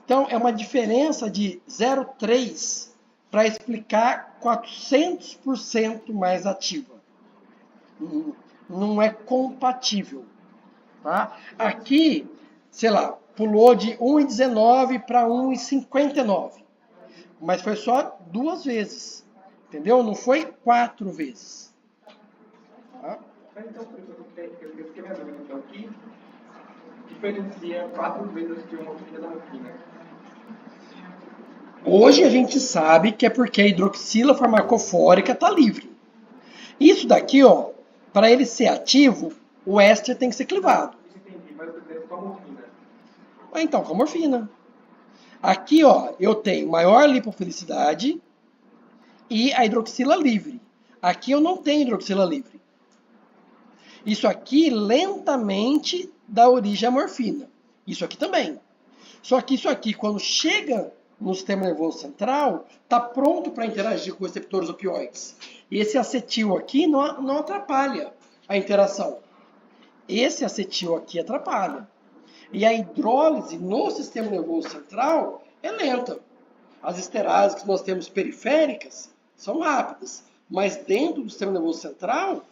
Então, é uma diferença de 0,3 para explicar 400% mais ativa. Não é compatível. Tá? Aqui, sei lá, pulou de 1,19 para 1,59. Mas foi só 2 vezes. Entendeu? Não foi 4 vezes. Tá? Então, eu fiquei mais ou menos então, que diferencia 4 vezes de uma morfina da morfina. Hoje a gente sabe que é porque a hidroxila farmacofórica está livre. Isso daqui, ó, para ele ser ativo, o éster tem que ser clivado. Isso entendi, mas eu estou com a morfina. Então, com a morfina. Aqui, ó, eu tenho maior lipofilicidade e a hidroxila livre. Aqui eu não tenho hidroxila livre. Isso aqui lentamente dá origem à morfina. Isso aqui também. Só que isso aqui, quando chega no sistema nervoso central, está pronto para interagir com os receptores opioides. E esse acetil aqui não atrapalha a interação. Esse acetil aqui atrapalha. E a hidrólise no sistema nervoso central é lenta. As esterases que nós temos periféricas são rápidas, mas dentro do sistema nervoso central,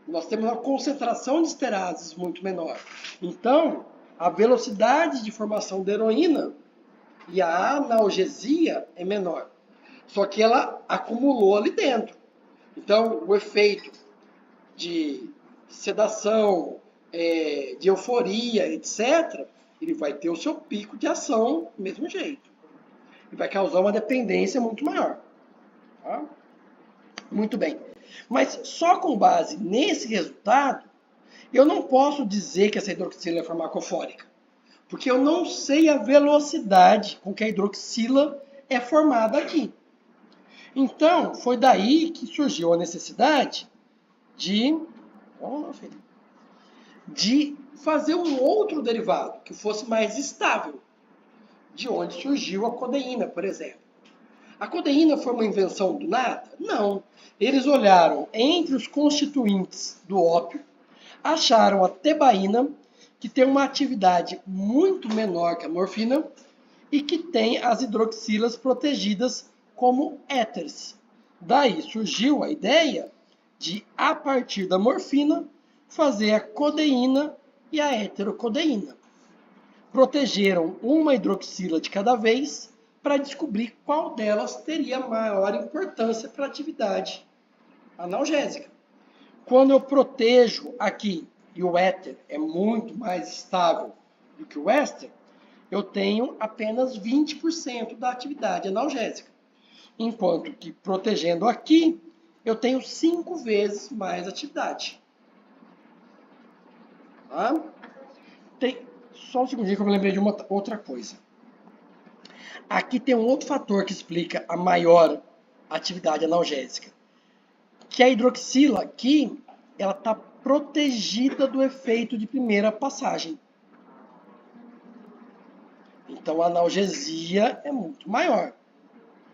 nós temos uma concentração de esterases muito menor. Então, a velocidade de formação da heroína e a analgesia é menor. Só que ela acumulou ali dentro. Então, o efeito de sedação, de euforia, etc., ele vai ter o seu pico de ação do mesmo jeito. E vai causar uma dependência muito maior. Tá? Muito bem. Mas só com base nesse resultado, eu não posso dizer que essa hidroxila é farmacofórica. Porque eu não sei a velocidade com que a hidroxila é formada aqui. Então, foi daí que surgiu a necessidade de fazer um outro derivado que fosse mais estável. De onde surgiu a codeína, por exemplo. A codeína foi uma invenção do nada? Não. Eles olharam entre os constituintes do ópio, acharam a tebaína, que tem uma atividade muito menor que a morfina e que tem as hidroxilas protegidas como éteres. Daí surgiu a ideia de, a partir da morfina, fazer a codeína e a heterocodeína. Protegeram uma hidroxila de cada vez para descobrir qual delas teria maior importância para a atividade analgésica. Quando eu protejo aqui e o éter é muito mais estável do que o éster, eu tenho apenas 20% da atividade analgésica. Enquanto que protegendo aqui, eu tenho 5 vezes mais atividade. Tá? Só um segundinho que eu me lembrei de uma outra coisa. Aqui tem um outro fator que explica a maior atividade analgésica. Que a hidroxila aqui, ela está protegida do efeito de primeira passagem. Então, a analgesia é muito maior.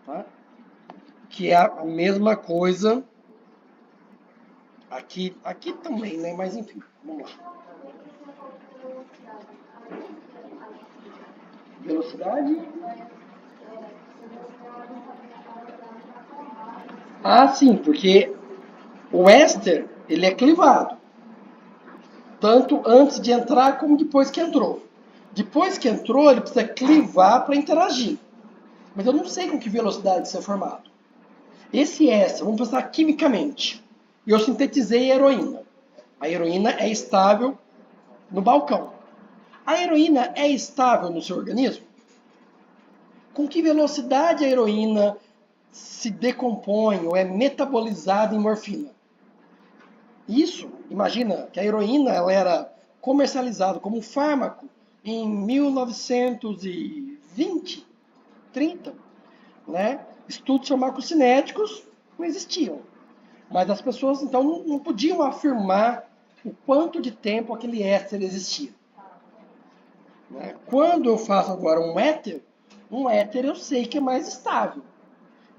Tá? Que é a mesma coisa aqui também, né? Mas enfim, vamos lá. Velocidade? Ah, sim, porque o éster, ele é clivado. Tanto antes de entrar como depois que entrou. Depois que entrou, ele precisa clivar para interagir. Mas eu não sei com que velocidade isso é formado. Esse éster, vamos pensar quimicamente. Eu sintetizei a heroína. A heroína é estável no balcão. A heroína é estável no seu organismo? Com que velocidade a heroína se decompõe ou é metabolizada em morfina? Isso, imagina que a heroína ela era comercializada como fármaco em 1920, 30, né? Estudos farmacocinéticos não existiam. Mas as pessoas, então, não podiam afirmar o quanto de tempo aquele éster existia. Né? Quando eu faço agora um éter eu sei que é mais estável.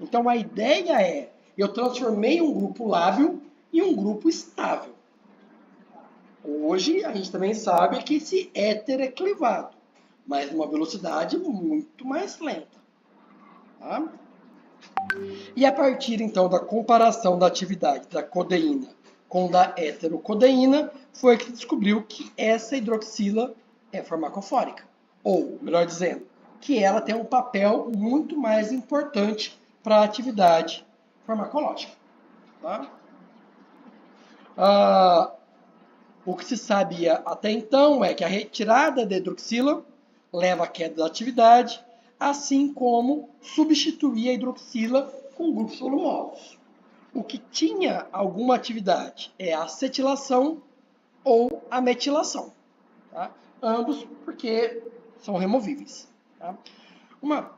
Então, a ideia é, eu transformei um grupo lábil em um grupo estável. Hoje, a gente também sabe que esse éter é clivado, mas numa velocidade muito mais lenta. Tá? E a partir, então, da comparação da atividade da codeína com da heterocodeína, foi que descobriu que essa hidroxila é farmacofórica. Ou, melhor dizendo, que ela tem um papel muito mais importante para a atividade farmacológica. Tá? O que se sabia até então é que a retirada da hidroxila leva à queda da atividade, assim como substituir a hidroxila com grupos volumosos. O que tinha alguma atividade é a acetilação ou a metilação. Tá? Ambos porque são removíveis. Tá? Uma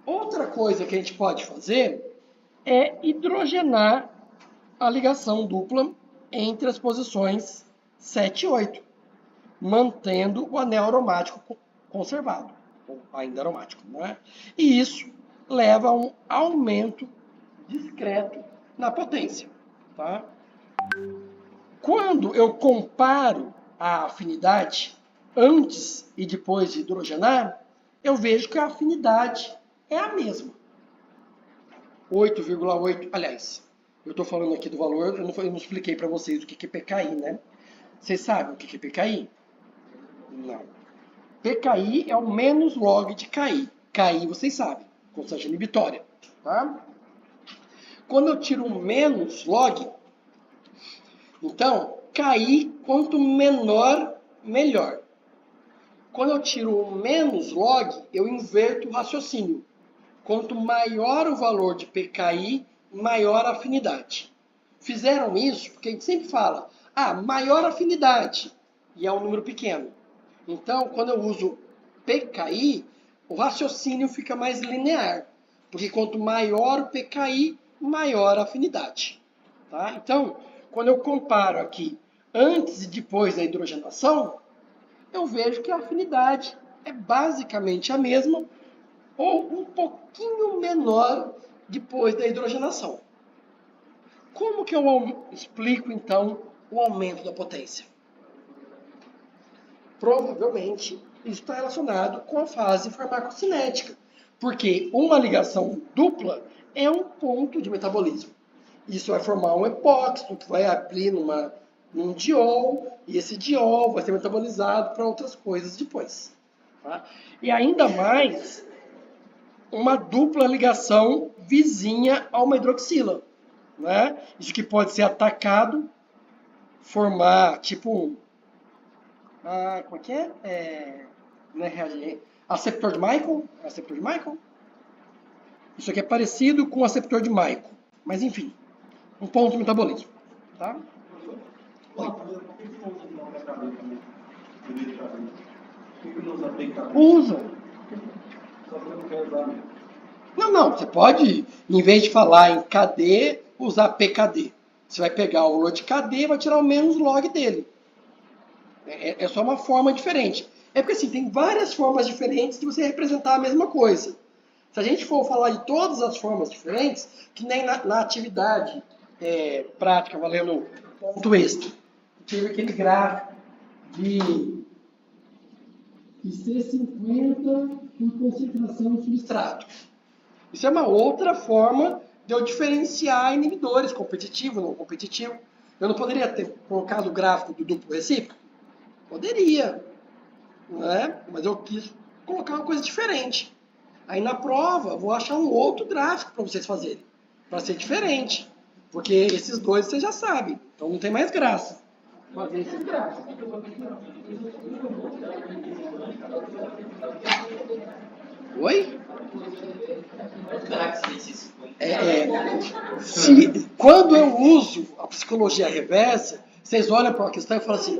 outra coisa que a gente pode fazer é hidrogenar a ligação dupla entre as posições 7 e 8, mantendo o anel aromático conservado, ou ainda aromático. Né? E isso leva a um aumento discreto na potência. Tá? Quando eu comparo a afinidade antes e depois de hidrogenar, eu vejo que a afinidade é a mesma. 8,8, aliás, eu estou falando aqui do valor, eu não expliquei para vocês o que é PKI, né? Vocês sabem o que é PKI? Não. PKI é o menos log de KI. KI, vocês sabem, constante inibitória. Tá? Quando eu tiro um menos log, então, KI, quanto menor, melhor. Quando eu tiro um menos log, eu inverto o raciocínio. Quanto maior o valor de PKI, maior a afinidade. Fizeram isso porque a gente sempre fala, maior afinidade, e é um número pequeno. Então, quando eu uso PKI, o raciocínio fica mais linear, porque quanto maior o PKI, maior a afinidade. Tá? Então, quando eu comparo aqui antes e depois da hidrogenação, eu vejo que a afinidade é basicamente a mesma, ou um pouquinho menor depois da hidrogenação. Como que eu explico, então, o aumento da potência? Provavelmente, isso está relacionado com a fase farmacocinética, porque uma ligação dupla é um ponto de metabolismo. Isso vai formar um epóxito, que vai abrir num diol, e esse diol vai ser metabolizado para outras coisas depois. Tá? E ainda mais, uma dupla ligação vizinha a uma hidroxila. Né? Isso que pode ser atacado, formar tipo como é que é? Não é reagente. Aceptor de Michael? Aceptor de Michael? Isso aqui é parecido com o aceptor de Michael. Mas enfim, um ponto de metabolismo. Tá? Oi. Usa. Não. Você pode, em vez de falar em KD, usar PKD. Você vai pegar o valor de KD e vai tirar o menos log dele. É só uma forma diferente. É porque assim, tem várias formas diferentes de você representar a mesma coisa. Se a gente for falar de todas as formas diferentes, que nem na atividade prática, valendo ponto extra. Tive aquele gráfico de C50 por concentração de substrato. Isso é uma outra forma de eu diferenciar inibidores, competitivo, não competitivo. Eu não poderia ter colocado o gráfico do duplo recíproco? Poderia, né? Mas eu quis colocar uma coisa diferente. Aí na prova, vou achar um outro gráfico para vocês fazerem, para ser diferente. Porque esses dois vocês já sabem, então não tem mais graça fazer esses gráficos. Oi? Será que isso? Quando eu uso a psicologia reversa, vocês olham para a questão e falam assim,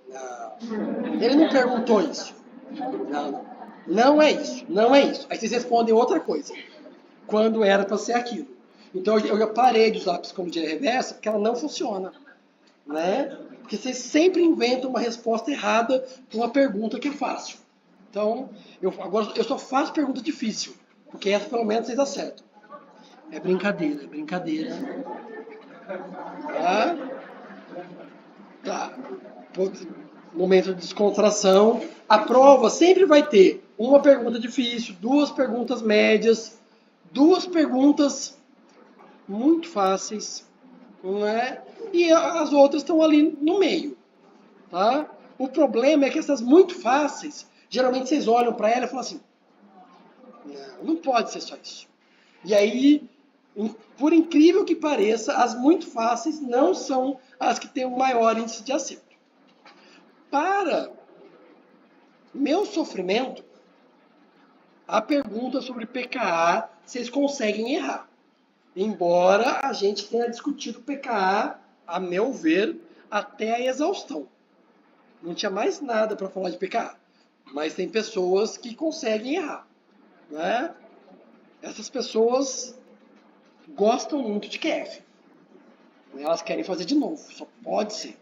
não, ele não perguntou isso. Não, não é isso, não é isso. Aí vocês respondem outra coisa, quando era para ser aquilo. Então eu já parei de usar a psicologia reversa porque ela não funciona, né? Porque vocês sempre inventam uma resposta errada para uma pergunta que é fácil. Então, agora eu só faço pergunta difícil, porque essa pelo menos vocês acertam. É brincadeira, é brincadeira. Tá? Tá. Momento de descontração. A prova sempre vai ter uma pergunta difícil, duas perguntas médias, duas perguntas muito fáceis, não é? E as outras estão ali no meio, tá? O problema é que essas muito fáceis, geralmente vocês olham para ela e falam assim, não pode ser só isso. E aí, por incrível que pareça, as muito fáceis não são as que têm o maior índice de acerto. Para meu sofrimento, a pergunta sobre PKA vocês conseguem errar. Embora a gente tenha discutido PKA, a meu ver, até a exaustão. Não tinha mais nada para falar de PKA. Mas tem pessoas que conseguem errar, né? Essas pessoas gostam muito de QF. Elas querem fazer de novo, só pode ser.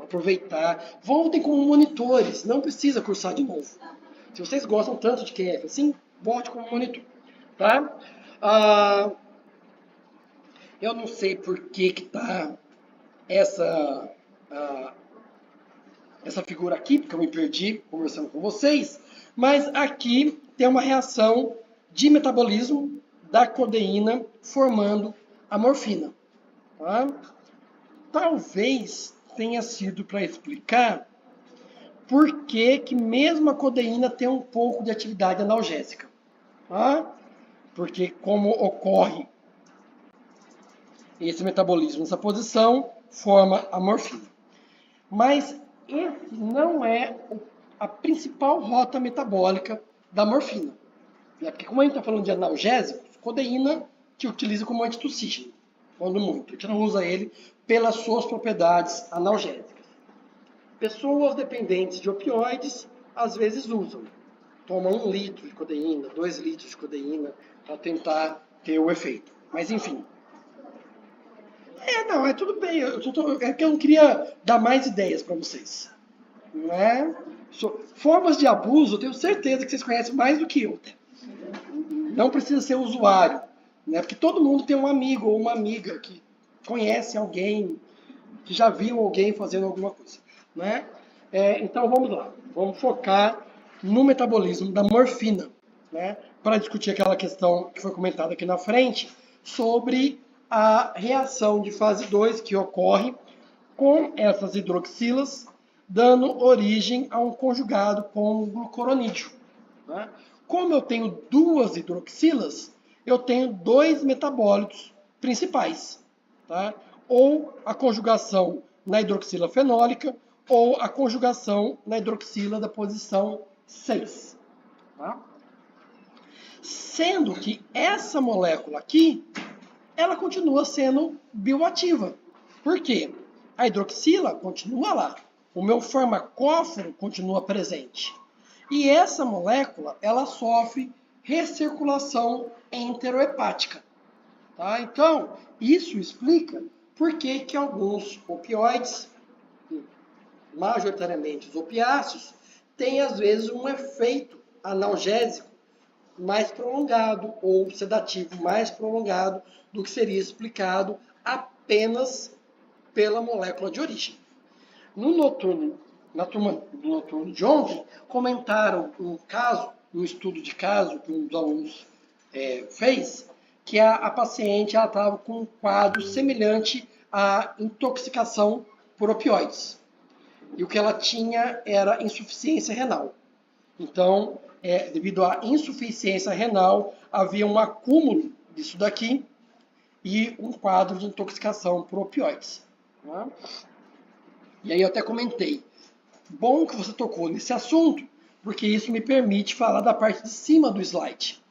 Aproveitar. Voltem como monitores, não precisa cursar de novo. Se vocês gostam tanto de QF assim, volte como monitor. Tá? Eu não sei por que tá essa figura aqui, porque eu me perdi conversando com vocês, mas aqui tem uma reação de metabolismo da codeína formando a morfina. Tá? Talvez tenha sido para explicar por que mesmo a codeína tem um pouco de atividade analgésica. Tá? Porque como ocorre esse metabolismo nessa posição, forma a morfina. Mas esse não é a principal rota metabólica da morfina. Porque como a gente está falando de analgésicos, codeína que utiliza como antitussígeno, quando muito. A gente não usa ele pelas suas propriedades analgésicas. Pessoas dependentes de opioides, às vezes usam. Tomam 1 litro de codeína, 2 litros de codeína, para tentar ter o efeito. Mas, enfim. Não, é tudo bem. É que eu não queria dar mais ideias para vocês. Né? Formas de abuso, eu tenho certeza que vocês conhecem mais do que eu. Não precisa ser usuário. Né? Porque todo mundo tem um amigo ou uma amiga que conhece alguém, que já viu alguém fazendo alguma coisa. Né? Então vamos lá. Vamos focar no metabolismo da morfina. Né? Para discutir aquela questão que foi comentada aqui na frente sobre a reação de fase 2 que ocorre com essas hidroxilas, dando origem a um conjugado com o glucoronídeo. Né? Como eu tenho 2 hidroxilas, eu tenho 2 metabólitos principais. Tá? Ou a conjugação na hidroxila fenólica, ou a conjugação na hidroxila da posição 6. Tá? Sendo que essa molécula aqui, ela continua sendo bioativa. Por quê? A hidroxila continua lá. O meu farmacóforo continua presente. E essa molécula, ela sofre recirculação enterohepática. Tá? Então, isso explica por que alguns opioides, majoritariamente os opiáceos, têm às vezes um efeito analgésico mais prolongado ou sedativo mais prolongado do que seria explicado apenas pela molécula de origem. Na turma do noturno de ontem, comentaram um estudo de caso que um dos alunos fez, que a paciente estava com um quadro semelhante à intoxicação por opioides. E o que ela tinha era insuficiência renal. Então, devido à insuficiência renal, havia um acúmulo disso daqui e um quadro de intoxicação por opioides. Né? E aí eu até comentei, bom que você tocou nesse assunto, porque isso me permite falar da parte de cima do slide.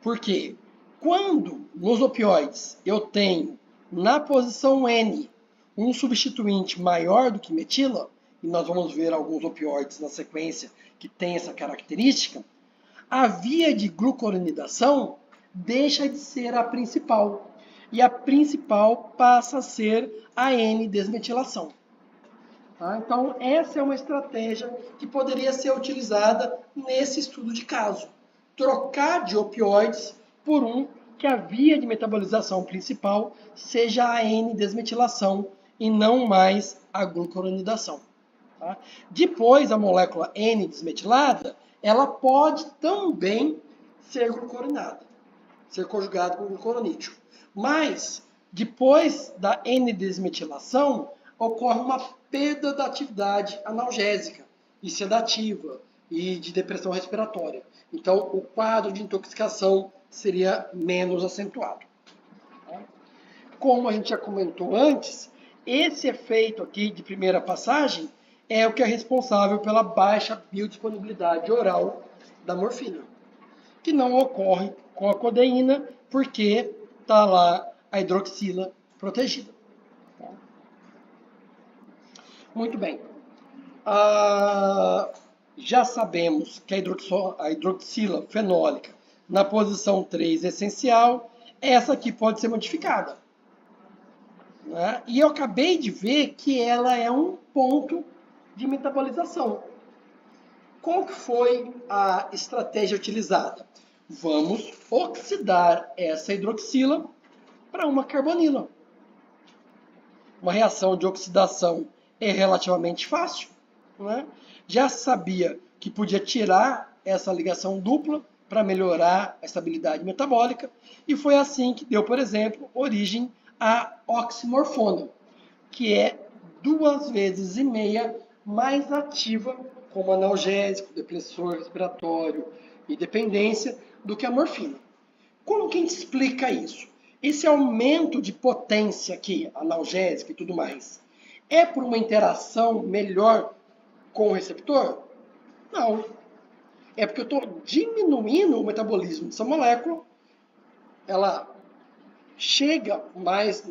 Porque quando nos opioides eu tenho na posição N um substituinte maior do que metila, e nós vamos ver alguns opioides na sequência que tem essa característica, a via de glucoronidação deixa de ser a principal. E a principal passa a ser a N-desmetilação. Tá? Então, essa é uma estratégia que poderia ser utilizada nesse estudo de caso. Trocar de opioides por um que a via de metabolização principal seja a N-desmetilação e não mais a glucoronidação. Tá? Depois, a molécula N-desmetilada, ela pode também ser glucoronada, ser conjugada com glucoronídeo. Mas, depois da N-desmetilação, ocorre uma perda da atividade analgésica e sedativa e de depressão respiratória. Então, o quadro de intoxicação seria menos acentuado. Como a gente já comentou antes, esse efeito aqui de primeira passagem é o que é responsável pela baixa biodisponibilidade oral da morfina, que não ocorre com a codeína, porque está lá a hidroxila protegida. Muito bem. Já sabemos que a hidroxila fenólica na posição 3 essencial, essa aqui pode ser modificada. Né? E eu acabei de ver que ela é um ponto de metabolização. Qual que foi a estratégia utilizada? Vamos oxidar essa hidroxila para uma carbonila. Uma reação de oxidação é relativamente fácil. Né? Já sabia que podia tirar essa ligação dupla para melhorar a estabilidade metabólica, e foi assim que deu, por exemplo, origem à oximorfona, que é 2,5 vezes mais ativa como analgésico, depressor respiratório e dependência do que a morfina. Como que a gente explica isso? Esse aumento de potência aqui, analgésico e tudo mais, é por uma interação melhor com o receptor? Não. É porque eu estou diminuindo o metabolismo dessa molécula, ela chega mais,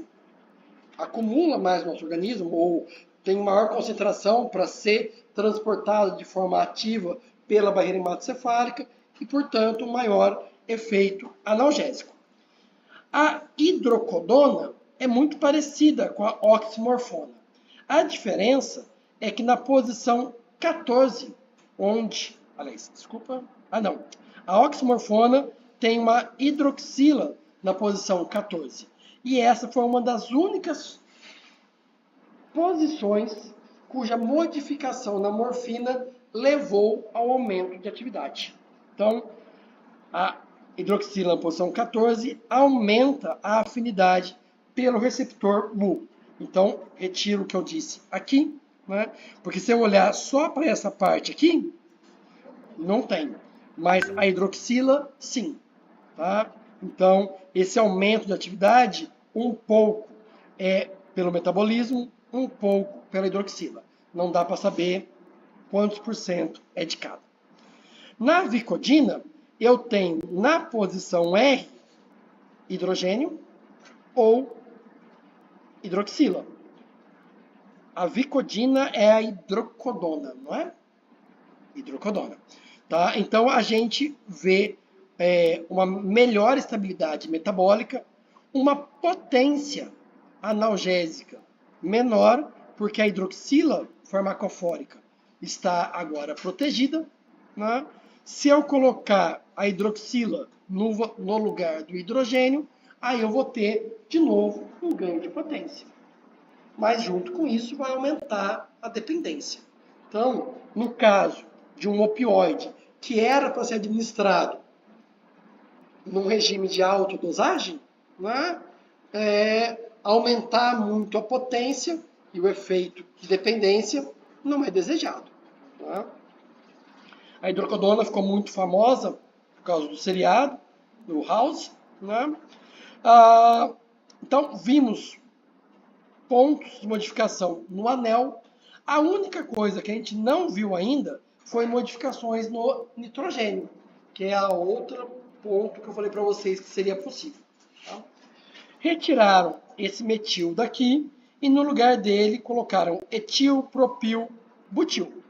acumula mais no nosso organismo, ou tem maior concentração para ser transportada de forma ativa pela barreira hematocefálica e, portanto, um maior efeito analgésico. A hidrocodona é muito parecida com a oximorfona. A diferença é que na posição 14, a oximorfona tem uma hidroxila na posição 14. E essa foi uma das únicas posições cuja modificação na morfina levou ao aumento de atividade. Então, a hidroxila na posição 14 aumenta a afinidade pelo receptor Mu. Então, retiro o que eu disse aqui, né? Porque se eu olhar só para essa parte aqui, não tem. Mas a hidroxila, sim. Tá? Então, esse aumento de atividade, um pouco é pelo metabolismo, um pouco pela hidroxila. Não dá para saber quantos % é de cada. Na vicodina, eu tenho na posição R hidrogênio ou hidroxila. A vicodina é a hidrocodona, não é? Hidrocodona. Tá? Então, a gente vê uma melhor estabilidade metabólica, uma potência analgésica menor, porque a hidroxila farmacofórica está agora protegida. Né? Se eu colocar a hidroxila no lugar do hidrogênio, aí eu vou ter, de novo, um ganho de potência. Mas, junto com isso, vai aumentar a dependência. Então, no caso de um opioide que era para ser administrado num regime de autodosagem, né, aumentar muito a potência e o efeito de dependência não é desejado. Né? A hidrocodona ficou muito famosa por causa do seriado, do House. Né? Então, vimos pontos de modificação no anel. A única coisa que a gente não viu ainda foi modificações no nitrogênio, que é a outra ponto que eu falei para vocês que seria possível. Tá? Retiraram esse metil daqui e no lugar dele colocaram etil, propil, butil.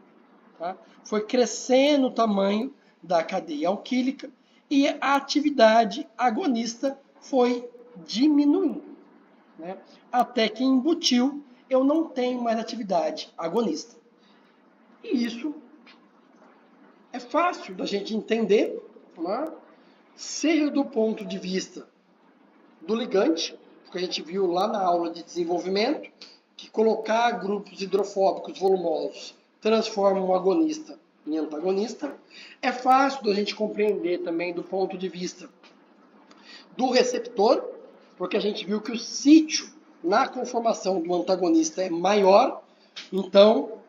Tá? Foi crescendo o tamanho da cadeia alquílica e a atividade agonista foi diminuindo, né? Até que em butil eu não tenho mais atividade agonista. E isso é fácil da gente entender, né? Seja do ponto de vista do ligante, que a gente viu lá na aula de desenvolvimento, que colocar grupos hidrofóbicos volumosos transforma um agonista em antagonista. É fácil da gente compreender também do ponto de vista do receptor, porque a gente viu que o sítio na conformação do antagonista é maior, então,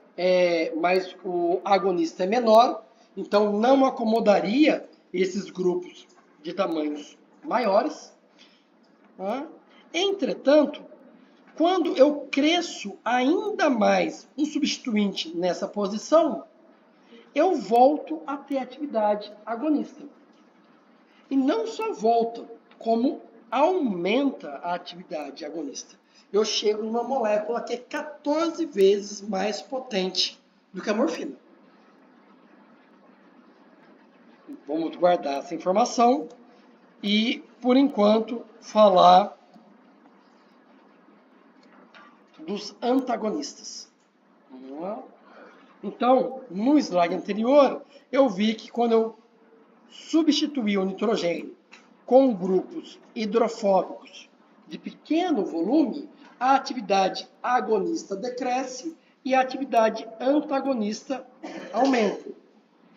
mas o agonista é menor, então não acomodaria esses grupos de tamanhos maiores. Entretanto, quando eu cresço ainda mais um substituinte nessa posição, eu volto a ter atividade agonista. E não só volta, como aumenta a atividade agonista. Eu chego numa molécula que é 14 vezes mais potente do que a morfina. Vamos guardar essa informação e, por enquanto, falar dos antagonistas. Então, no slide anterior, eu vi que quando eu substituí o nitrogênio com grupos hidrofóbicos de pequeno volume, a atividade agonista decresce e a atividade antagonista aumenta.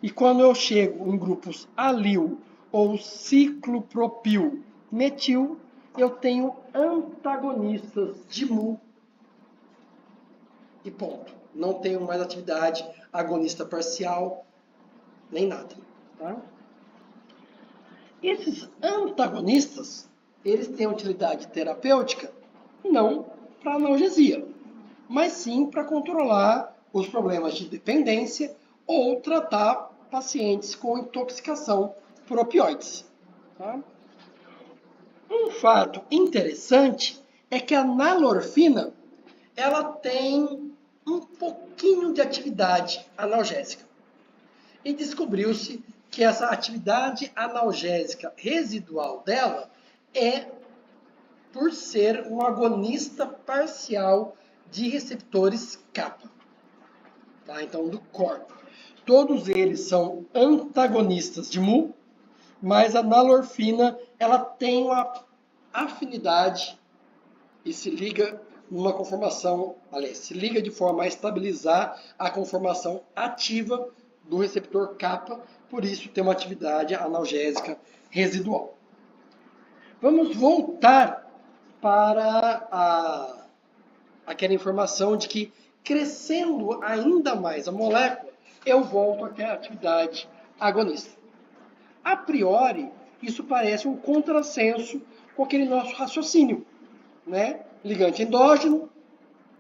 E quando eu chego em grupos alil ou ciclopropil metil, eu tenho antagonistas de mu e ponto. Não tenho mais atividade agonista parcial, nem nada. Tá? Esses antagonistas, eles têm utilidade terapêutica? Não para analgesia, mas sim para controlar os problemas de dependência ou tratar pacientes com intoxicação por opioides. Tá? Um fato interessante é que a nalorfina ela tem um pouquinho de atividade analgésica. E descobriu-se que essa atividade analgésica residual dela é por ser um agonista parcial de receptores kappa. Tá? Então, do corpo. Todos eles são antagonistas de mu, mas a nalorfina ela tem uma afinidade e se liga numa conformação, aliás, se liga de forma a estabilizar a conformação ativa do receptor kappa, por isso tem uma atividade analgésica residual. Vamos voltar para aquela informação de que crescendo ainda mais a molécula, eu volto a ter atividade agonista. A priori, isso parece um contrassenso com aquele nosso raciocínio, né? Ligante endógeno,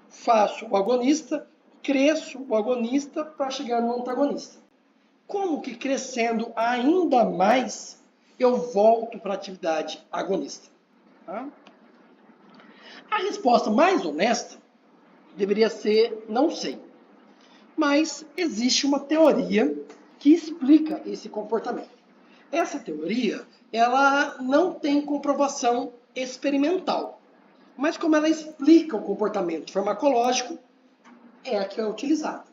faço o agonista, cresço o agonista para chegar no antagonista. Como que crescendo ainda mais, eu volto para a atividade agonista? Tá? A resposta mais honesta deveria ser não sei. Mas existe uma teoria que explica esse comportamento. Essa teoria, ela não tem comprovação experimental. Mas como ela explica o comportamento farmacológico, é a que é utilizada.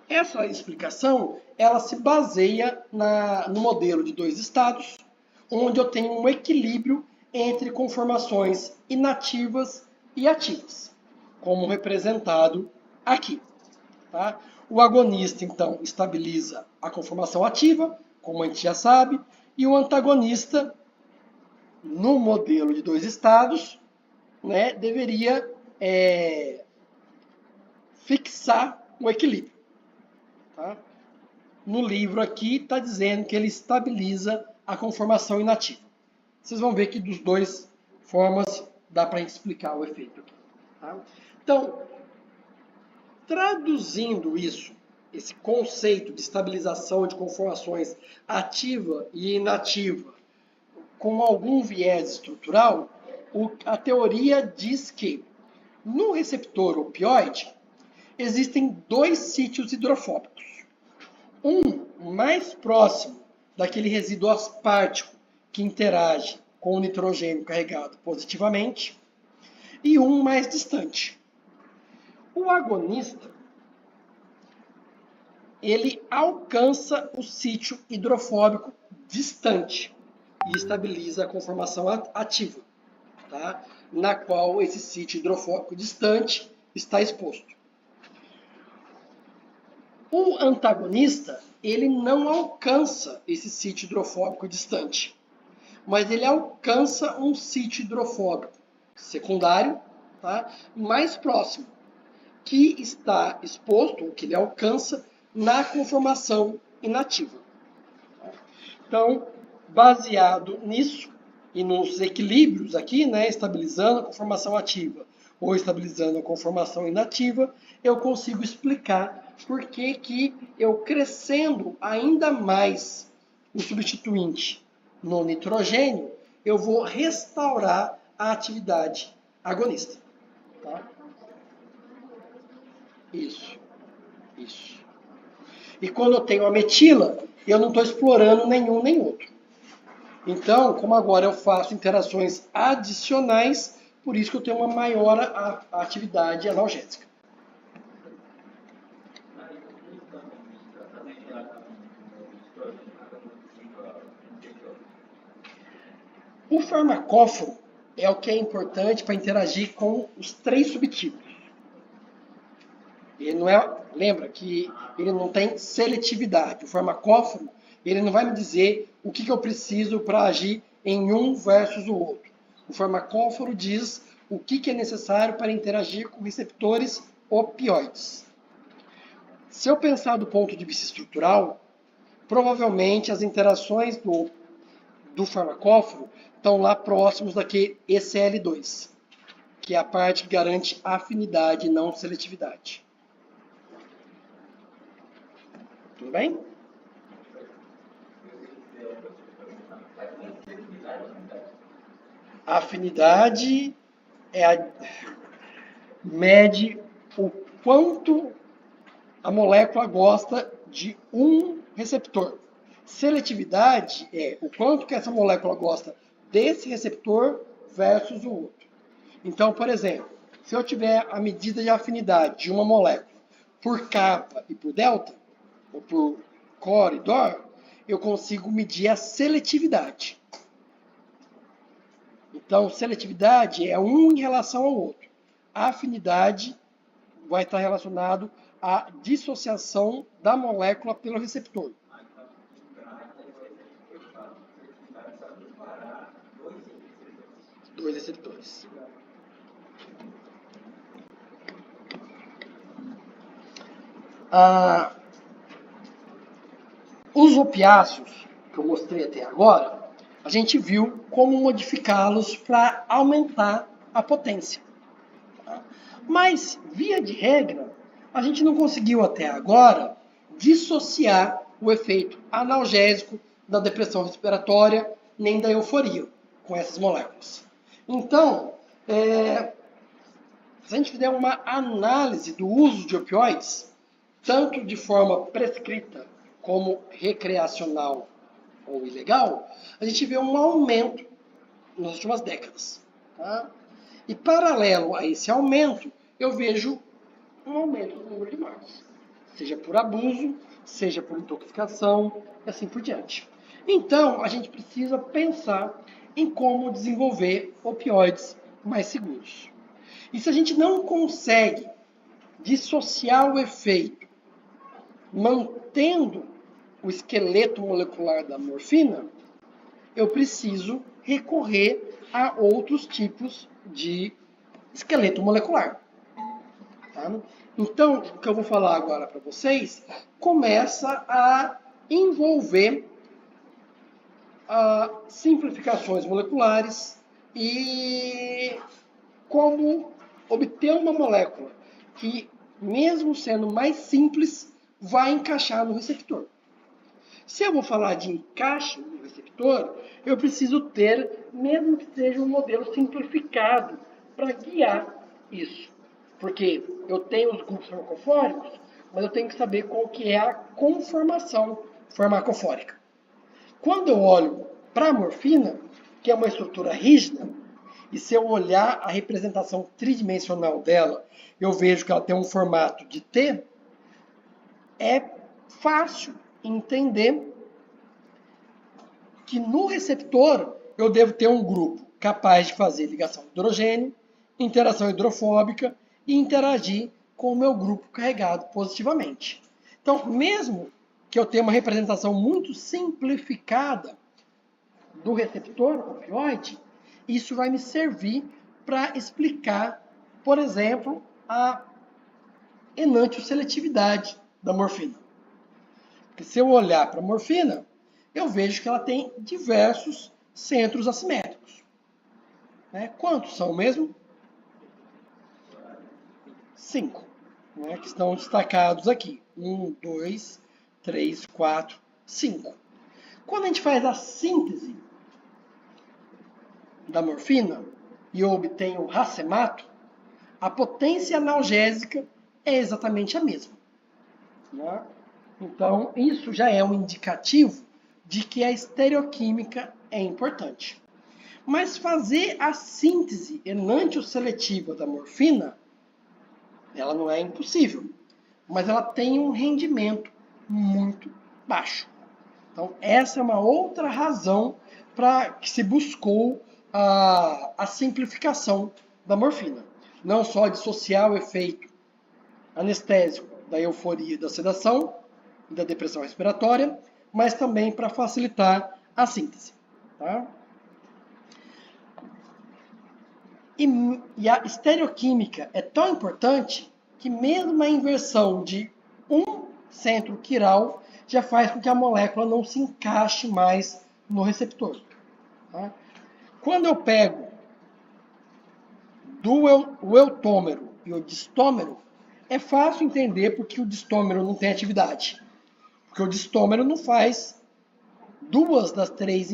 Essa explicação, ela se baseia no modelo de 2 estados, onde eu tenho um equilíbrio entre conformações inativas e ativas, como representado aqui. Tá? O agonista, então, estabiliza a conformação ativa, como a gente já sabe, e o antagonista, no modelo de 2 estados, né, deveria fixar o equilíbrio. Tá? No livro aqui está dizendo que ele estabiliza a conformação inativa. Vocês vão ver que dos 2 formas dá para explicar o efeito aqui. Tá? Então, traduzindo isso esse conceito de estabilização de conformações ativa e inativa com algum viés estrutural, a teoria diz que no receptor opioide existem dois sítios hidrofóbicos. Um mais próximo daquele resíduo aspartico que interage com o nitrogênio carregado positivamente e um mais distante. O agonista, ele alcança o sítio hidrofóbico distante e estabiliza a conformação ativa, tá? Na qual esse sítio hidrofóbico distante está exposto. O antagonista, ele não alcança esse sítio hidrofóbico distante, mas ele alcança um sítio hidrofóbico secundário, tá? Mais próximo, que está exposto, ou que ele alcança, na conformação inativa. Então, baseado nisso e nos equilíbrios aqui, né, estabilizando a conformação ativa ou estabilizando a conformação inativa, eu consigo explicar por que eu crescendo ainda mais o substituinte no nitrogênio, eu vou restaurar a atividade agonista. Tá? Isso. E quando eu tenho a metila, eu não estou explorando nenhum nem outro. Então, como agora eu faço interações adicionais, por isso que eu tenho uma maior atividade analgésica. O farmacóforo é o que é importante para interagir com os três subtipos. Ele não é, lembra que ele não tem seletividade. O farmacóforo, ele não vai me dizer o que eu preciso para agir em um versus o outro. O farmacóforo diz o que é necessário para interagir com receptores opioides. Se eu pensar do ponto de vista estrutural, provavelmente as interações do farmacóforo estão lá próximos daquele ECL2, que é a parte que garante afinidade e não seletividade. Tudo bem? A afinidade mede o quanto a molécula gosta de um receptor. Seletividade é o quanto que essa molécula gosta desse receptor versus o outro. Então, por exemplo, se eu tiver a medida de afinidade de uma molécula por kappa e por delta, ou por core e dor, eu consigo medir a seletividade. Então, seletividade é um em relação ao outro. A afinidade vai estar relacionado à dissociação da molécula pelo receptor. Dois receptores. Os opiáceos, que eu mostrei até agora, a gente viu como modificá-los para aumentar a potência. Mas, via de regra, a gente não conseguiu até agora dissociar o efeito analgésico da depressão respiratória nem da euforia com essas moléculas. Então, se a gente fizer uma análise do uso de opioides, tanto de forma prescrita como recreacional ou ilegal, a gente vê um aumento nas últimas décadas. Tá? E paralelo a esse aumento, eu vejo um aumento no número de mortes, seja por abuso, seja por intoxicação e assim por diante. Então, a gente precisa pensar em como desenvolver opioides mais seguros. E se a gente não consegue dissociar o efeito, mantendo o esqueleto molecular da morfina, eu preciso recorrer a outros tipos de esqueleto molecular. Tá? Então, o que eu vou falar agora para vocês começa a envolver simplificações moleculares e como obter uma molécula que, mesmo sendo mais simples, vai encaixar no receptor. Se eu vou falar de encaixe no receptor, eu preciso ter, mesmo que seja um modelo simplificado, para guiar isso. Porque eu tenho os grupos farmacofóricos, mas eu tenho que saber qual que é a conformação farmacofórica. Quando eu olho para a morfina, que é uma estrutura rígida, e se eu olhar a representação tridimensional dela, eu vejo que ela tem um formato de T, é fácil entender que no receptor eu devo ter um grupo capaz de fazer ligação de hidrogênio, interação hidrofóbica e interagir com o meu grupo carregado positivamente. Então, mesmo que eu tenha uma representação muito simplificada do receptor opioide, isso vai me servir para explicar, por exemplo, a enantioseletividade da morfina. Porque se eu olhar para a morfina, eu vejo que ela tem diversos centros assimétricos. Quantos são mesmo? 5, que estão destacados aqui. 1, 2, 3, 4, 5. Quando a gente faz a síntese da morfina e eu obtenho o racemato, a potência analgésica é exatamente a mesma. Então, isso já é um indicativo de que a estereoquímica é importante. Mas fazer a síntese enantioseletiva da morfina, ela não é impossível, mas ela tem um rendimento muito baixo. Então, essa é uma outra razão para que se buscou a simplificação da morfina. Não só dissociar o efeito anestésico da euforia e da sedação, e da depressão respiratória, mas também para facilitar a síntese. Tá? E a estereoquímica é tão importante que mesmo a inversão de um centro quiral já faz com que a molécula não se encaixe mais no receptor. Tá? Quando eu pego o eutômero e o distômero, é fácil entender porque o distômero não tem atividade. Porque o distômero não faz duas das três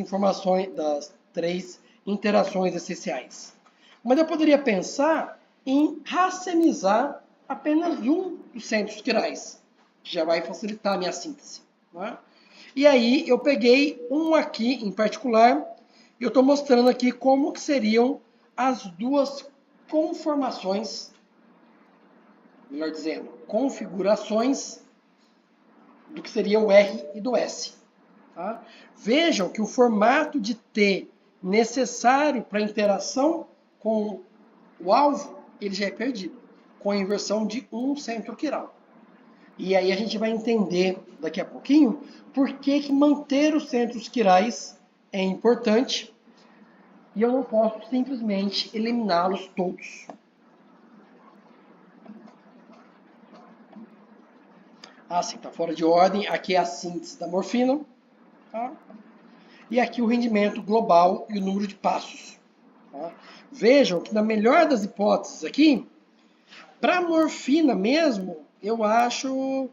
interações essenciais. Mas eu poderia pensar em racemizar apenas um dos centros quirais, que já vai facilitar a minha síntese. E aí eu peguei um aqui em particular, e eu estou mostrando aqui como que seriam as duas conformações, melhor dizendo, configurações do que seria o R e do S. Tá? Vejam que o formato de T necessário para a interação com o alvo, ele já é perdido, com a inversão de um centro quiral. E aí a gente vai entender daqui a pouquinho por que manter os centros quirais é importante e eu não posso simplesmente eliminá-los todos. Sim, está fora de ordem. Aqui é a síntese da morfina. Tá? E aqui o rendimento global e o número de passos. Tá? Vejam que na melhor das hipóteses aqui, para a morfina mesmo, eu acho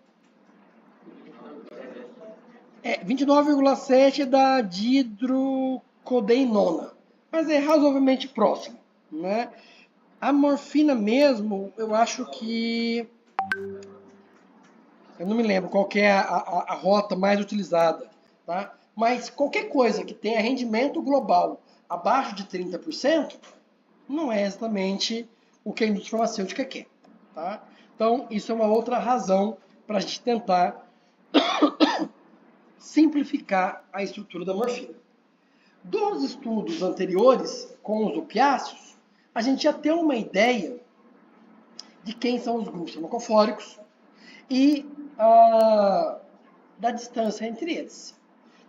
29,7 da dihidrocodeinona. Mas é razoavelmente próximo. A morfina mesmo, eu acho que... Eu não me lembro qual que é a rota mais utilizada. Tá? Mas qualquer coisa que tenha rendimento global abaixo de 30%, não é exatamente o que a indústria farmacêutica quer. Tá? Então, isso é uma outra razão para a gente tentar simplificar a estrutura da morfina. Dos estudos anteriores com os opiáceos, a gente já tem uma ideia de quem são os grupos farmacofóricos e da distância entre eles.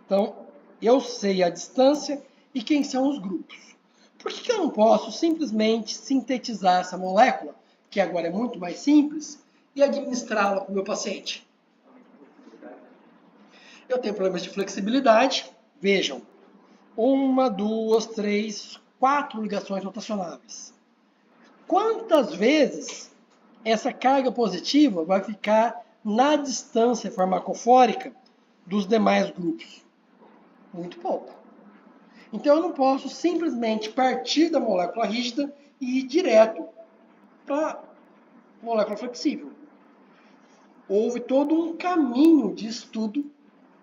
Então, eu sei a distância e quem são os grupos. Por que eu não posso simplesmente sintetizar essa molécula, que agora é muito mais simples, e administrá-la para o meu paciente? Eu tenho problemas de flexibilidade. Vejam, 1, 2, 3, 4 ligações rotacionáveis. Quantas vezes essa carga positiva vai ficar na distância farmacofórica dos demais grupos? Muito pouco. Então eu não posso simplesmente partir da molécula rígida e ir direto para a molécula flexível. Houve todo um caminho de estudo,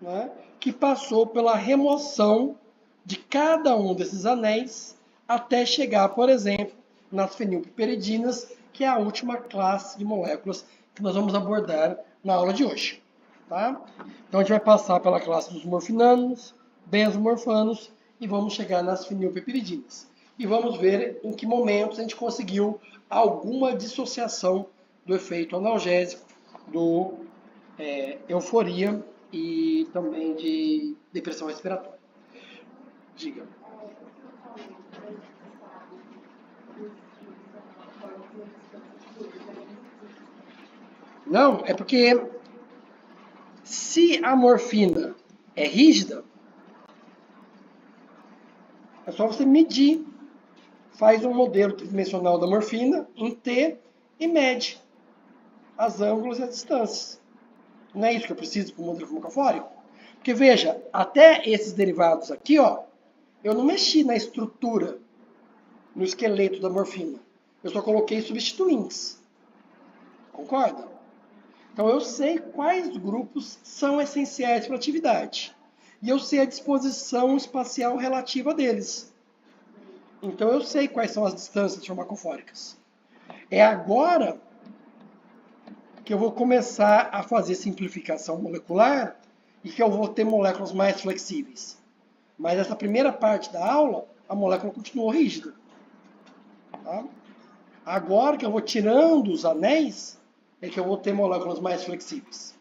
né, que passou pela remoção de cada um desses anéis até chegar, por exemplo, nas fenilpiperidinas, que é a última classe de moléculas que nós vamos abordar na aula de hoje. Tá? Então a gente vai passar pela classe dos morfinanos, benzomorfanos e vamos chegar nas fenilpiperidinas. E vamos ver em que momentos a gente conseguiu alguma dissociação do efeito analgésico, do euforia e também de depressão respiratória. Diga. Não, é porque se a morfina é rígida, é só você medir. Faz um modelo tridimensional da morfina em T e mede as ângulos e as distâncias. Não é isso que eu preciso para o modelo farmacofórico? Porque veja, até esses derivados aqui, ó, eu não mexi na estrutura, no esqueleto da morfina. Eu só coloquei substituintes. Concorda? Então eu sei quais grupos são essenciais para a atividade. E eu sei a disposição espacial relativa deles. Então eu sei quais são as distâncias farmacofóricas. É agora que eu vou começar a fazer simplificação molecular e que eu vou ter moléculas mais flexíveis. Mas essa primeira parte da aula, a molécula continuou rígida. Tá? Agora que eu vou tirando os anéis, é que eu vou ter moléculas mais flexíveis.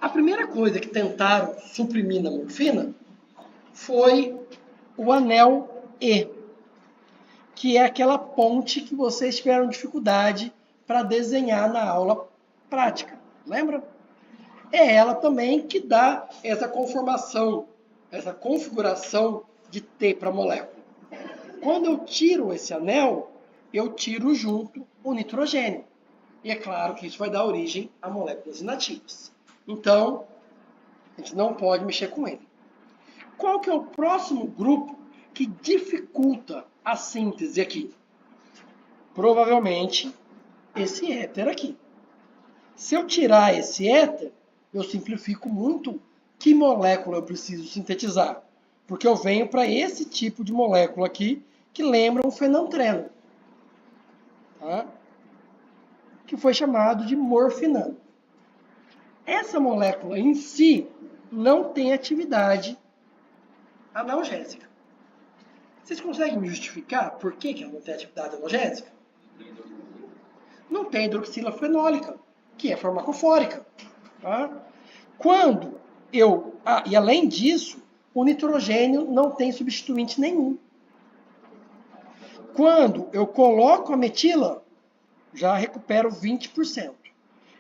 A primeira coisa que tentaram suprimir na morfina foi o anel E, que é aquela ponte que vocês tiveram dificuldade para desenhar na aula prática. Lembra? É ela também que dá essa conformação, essa configuração de T para a molécula. Quando eu tiro esse anel, eu tiro junto o nitrogênio. E é claro que isso vai dar origem a moléculas inativas. Então, a gente não pode mexer com ele. Qual que é o próximo grupo que dificulta a síntese aqui? Provavelmente esse éter aqui. Se eu tirar esse éter, eu simplifico muito que molécula eu preciso sintetizar. Porque eu venho para esse tipo de molécula aqui, que lembra um fenantreno. Tá? Que foi chamado de morfinano. Essa molécula em si não tem atividade analgésica. Vocês conseguem me justificar por que ela não tem atividade analgésica? Não tem hidroxila fenólica, que é farmacofórica. Tá? Quando eu... e além disso, o nitrogênio não tem substituinte nenhum. Quando eu coloco a metila, já recupero 20%.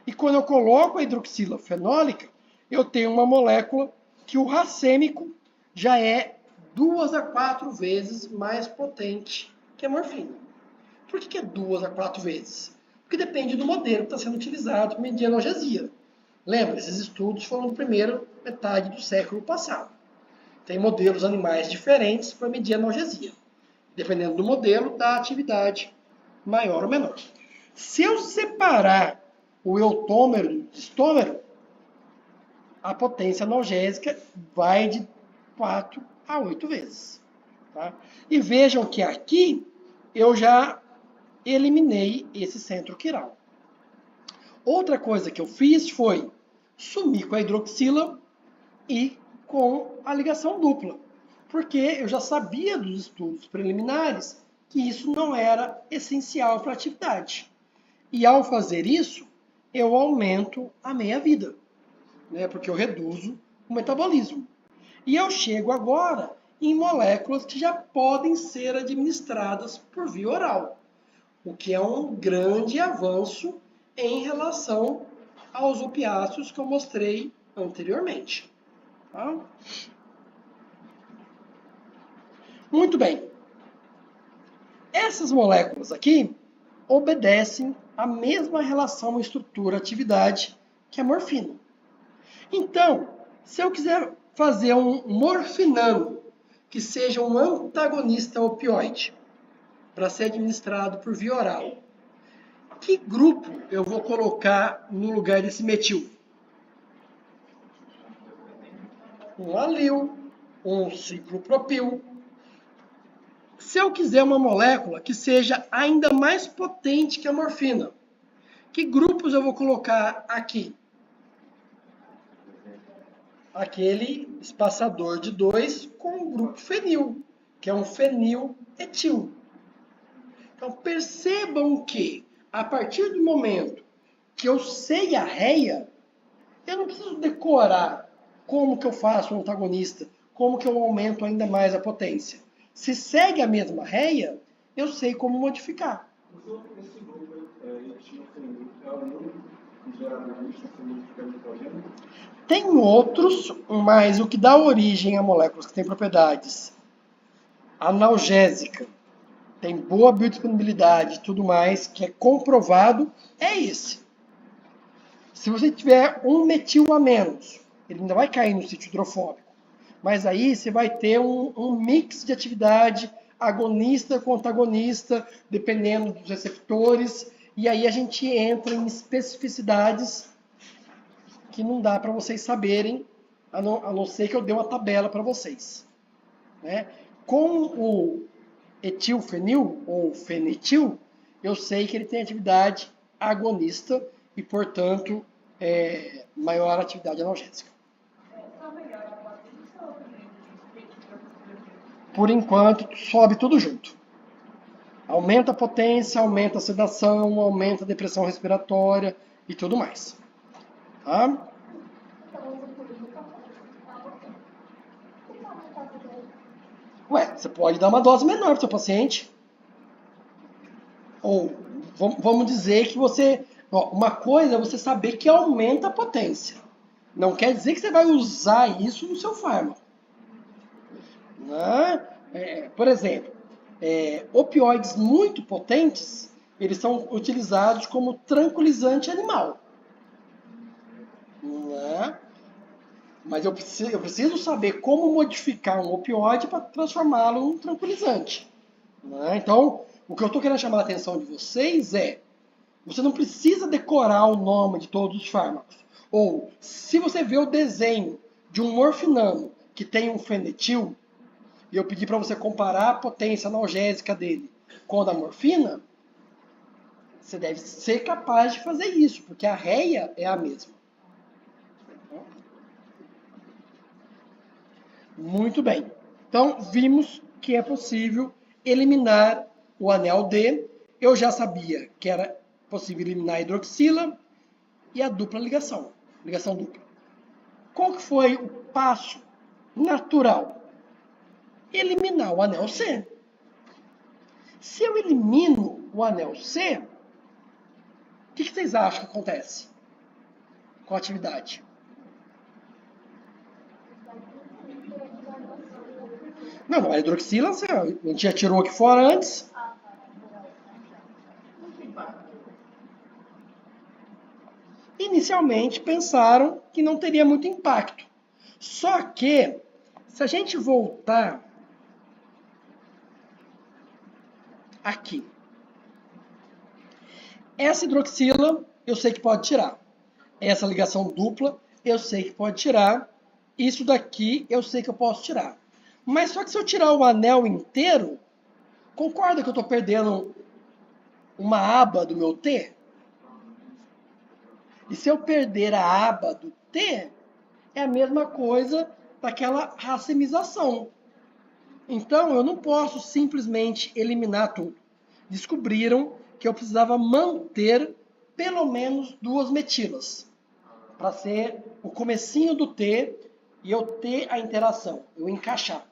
E quando eu coloco a hidroxila fenólica, eu tenho uma molécula que o racêmico já é 2 a 4 vezes mais potente que a morfina. Por que é 2 a 4 vezes? Porque depende do modelo que está sendo utilizado para medir analgesia. Lembra, esses estudos foram na primeira metade do século passado. Tem modelos animais diferentes para medir analgesia. Dependendo do modelo, dá atividade maior ou menor. Se eu separar o eutômero do distômero, a potência analgésica vai de 4 a 8 vezes. Tá? E vejam que aqui eu já eliminei esse centro quiral. Outra coisa que eu fiz foi sumir com a hidroxila e com a ligação dupla. Porque eu já sabia dos estudos preliminares que isso não era essencial para a atividade. E ao fazer isso, eu aumento a meia-vida, né? Porque eu reduzo o metabolismo. E eu chego agora em moléculas que já podem ser administradas por via oral, o que é um grande avanço em relação aos opiáceos que eu mostrei anteriormente. Tá? Muito bem. Essas moléculas aqui obedecem a mesma relação estrutura-atividade que a morfina. Então, se eu quiser fazer um morfinano que seja um antagonista opioide para ser administrado por via oral, que grupo eu vou colocar no lugar desse metil? Um alil, um ciclopropil. Se eu quiser uma molécula que seja ainda mais potente que a morfina, que grupos eu vou colocar aqui? Aquele espaçador de 2 com o grupo fenil, que é um feniletil. Então percebam que, a partir do momento que eu sei a réia, eu não preciso decorar como que eu faço um antagonista, como que eu aumento ainda mais a potência. Se segue a mesma réia, eu sei como modificar. Esse grupo etilfenil é o único que geralmente o fenil fica nitrogênio? Tem outros, mas o que dá origem a moléculas que têm propriedades analgésica, tem boa biodisponibilidade e tudo mais, que é comprovado, é esse. Se você tiver um metil a menos, ele ainda vai cair no sítio hidrofóbico. Mas aí você vai ter um mix de atividade agonista com antagonista, dependendo dos receptores, e aí a gente entra em especificidades que não dá para vocês saberem, a não ser que eu dê uma tabela para vocês. Né? Com o etilfenil, ou fenetil, eu sei que ele tem atividade agonista e, portanto, maior atividade analgésica. Por enquanto, sobe tudo junto. Aumenta a potência, aumenta a sedação, aumenta a depressão respiratória e tudo mais. Tá? Ué, você pode dar uma dose menor para o seu paciente. Ou, vamos dizer que você... uma coisa é você saber que aumenta a potência. Não quer dizer que você vai usar isso no seu fármaco. Por exemplo, opioides muito potentes, eles são utilizados como tranquilizante animal. Mas eu preciso saber como modificar um opioide para transformá-lo em um tranquilizante. Então, o que eu estou querendo chamar a atenção de vocês é, você não precisa decorar o nome de todos os fármacos. Ou, se você vê o desenho de um morfinano que tem um fenetil, e eu pedi para você comparar a potência analgésica dele com a da morfina, você deve ser capaz de fazer isso, porque a réia é a mesma. Muito bem. Então, vimos que é possível eliminar o anel D. Eu já sabia que era possível eliminar a hidroxila e a dupla ligação dupla. Qual que foi o passo natural? Eliminar o anel C. Se eu elimino o anel C, o que vocês acham que acontece com a atividade? Não, a hidroxila, a gente já tirou aqui fora antes. Inicialmente pensaram que não teria muito impacto. Só que, se a gente voltar aqui, essa hidroxila eu sei que pode tirar. Essa ligação dupla eu sei que pode tirar. Isso daqui eu sei que eu posso tirar. Mas só que se eu tirar o anel inteiro, concorda que eu estou perdendo uma aba do meu T? E se eu perder a aba do T, é a mesma coisa daquela racemização. Então, eu não posso simplesmente eliminar tudo. Descobriram que eu precisava manter pelo menos 2 metilas para ser o comecinho do T e eu ter a interação, eu encaixar.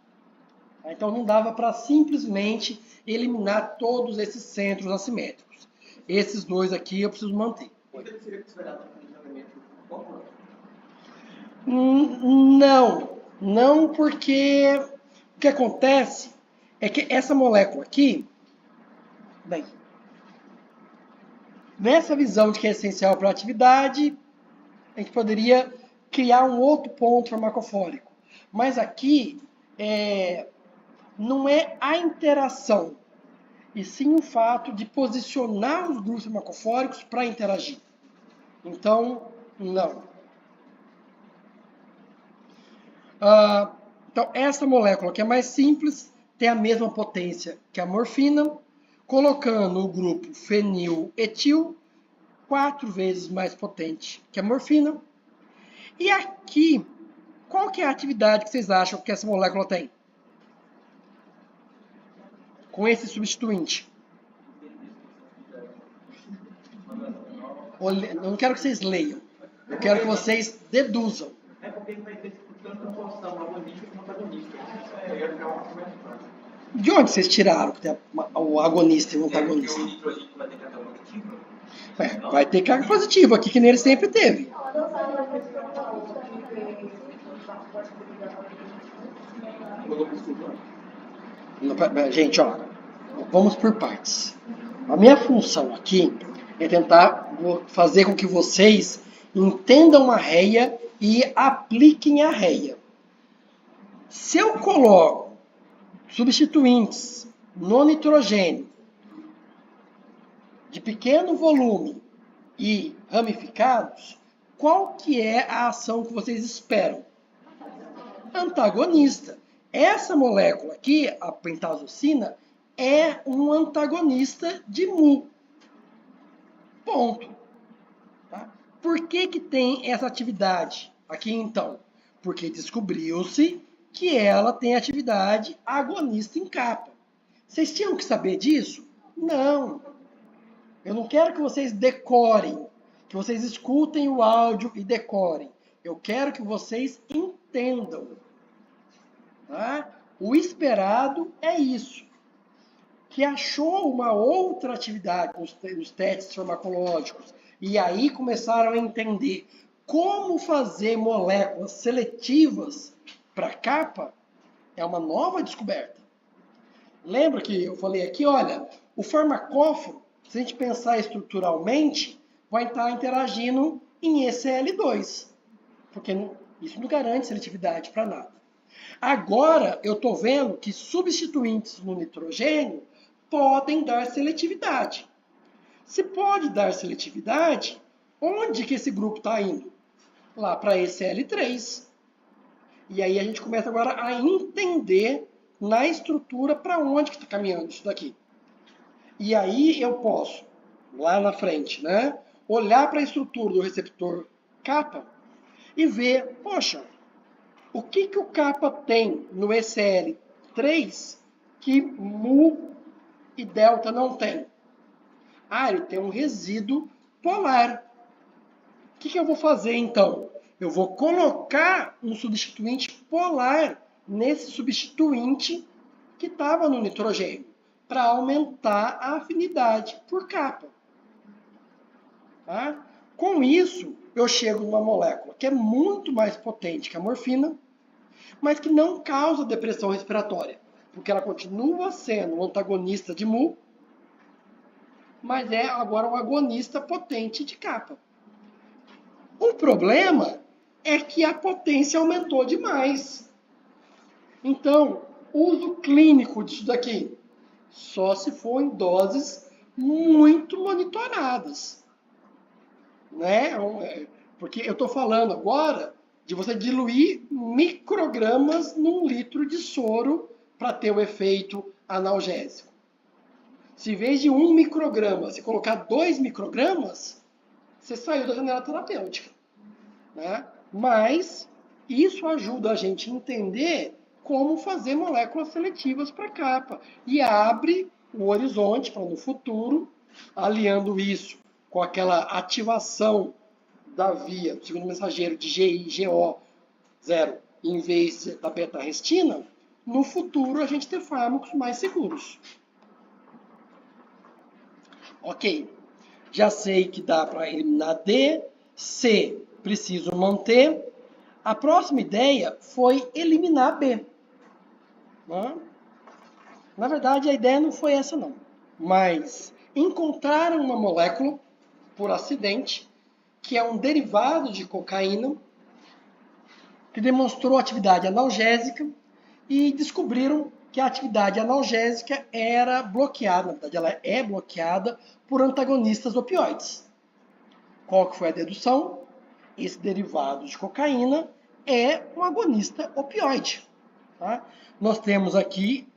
Então, não dava para simplesmente eliminar todos esses centros assimétricos. Esses 2 aqui eu preciso manter. Ele seria considerado um elemento popular? Não, porque o que acontece é que essa molécula aqui, bem, Nessa visão de que é essencial para a atividade, a gente poderia criar um outro ponto farmacofórico. Mas aqui não é a interação, e sim o fato de posicionar os grupos farmacofóricos para interagir. Então, não. Então, essa molécula que é mais simples tem a mesma potência que a morfina, colocando o grupo feniletil 4 vezes mais potente que a morfina. E aqui, qual que é a atividade que vocês acham que essa molécula tem? Com esse substituinte. Eu não quero que vocês leiam. Eu quero que vocês deduzam. É porque ele vai ter tanta função agonista como antagonista. Ia ficar uma coisa fácil. De onde vocês tiraram que tem o agonista e o antagonista? O nitrogênio vai ter carga positiva? Vai ter carga positiva aqui, que nele sempre teve. Gente, ó, vamos por partes. A minha função aqui é tentar fazer com que vocês entendam a réia e apliquem a réia. Se eu coloco substituintes no nitrogênio de pequeno volume e ramificados, qual que é a ação que vocês esperam? Antagonista. Essa molécula aqui, a pentazocina, é um antagonista de mu. Ponto. Tá? Por que tem essa atividade aqui então? Porque descobriu-se que ela tem atividade agonista em capa. Vocês tinham que saber disso? Não. Eu não quero que vocês decorem, que vocês escutem o áudio e decorem. Eu quero que vocês entendam. Tá? O esperado é isso. Que achou uma outra atividade nos testes farmacológicos e aí começaram a entender como fazer moléculas seletivas para capa, é uma nova descoberta. Lembra que eu falei aqui, olha, o farmacóforo, se a gente pensar estruturalmente, vai estar interagindo em ECL2, porque isso não garante seletividade para nada. Agora, eu estou vendo que substituintes no nitrogênio podem dar seletividade. Se pode dar seletividade, onde que esse grupo está indo? Lá para ECL3. E aí a gente começa agora a entender na estrutura para onde que está caminhando isso daqui. E aí eu posso, lá na frente, né, olhar para a estrutura do receptor kappa e ver, poxa, o que o kappa tem no ECL3 que mu e delta não tem? Ah, ele tem um resíduo polar. O que eu vou fazer então? Eu vou colocar um substituinte polar nesse substituinte que estava no nitrogênio, para aumentar a afinidade por capa. Tá? Com isso, eu chego numa molécula que é muito mais potente que a morfina, mas que não causa depressão respiratória, porque ela continua sendo um antagonista de mu, mas é agora um agonista potente de capa. O problema é que a potência aumentou demais. Então, uso clínico disso daqui só se for em doses muito monitoradas. Né? Porque eu estou falando agora de você diluir microgramas num litro de soro para ter o efeito analgésico. Se em vez de 1 micrograma você colocar 2 microgramas, você saiu da janela terapêutica. Né? Mas isso ajuda a gente a entender como fazer moléculas seletivas para capa. E abre o horizonte para no futuro, aliando isso com aquela ativação da via do segundo mensageiro de GI-GO0 em vez da beta-restina, no futuro a gente ter fármacos mais seguros. Ok, já sei que dá para eliminar D, C, preciso manter. A próxima ideia foi eliminar B. Na verdade, a ideia não foi essa não, mas encontraram uma molécula por acidente, que é um derivado de cocaína, que demonstrou atividade analgésica e descobriram que a atividade analgésica era bloqueada, na verdade ela é bloqueada por antagonistas opioides. Qual que foi a dedução? Esse derivado de cocaína é um agonista opioide. Tá? Nós temos aqui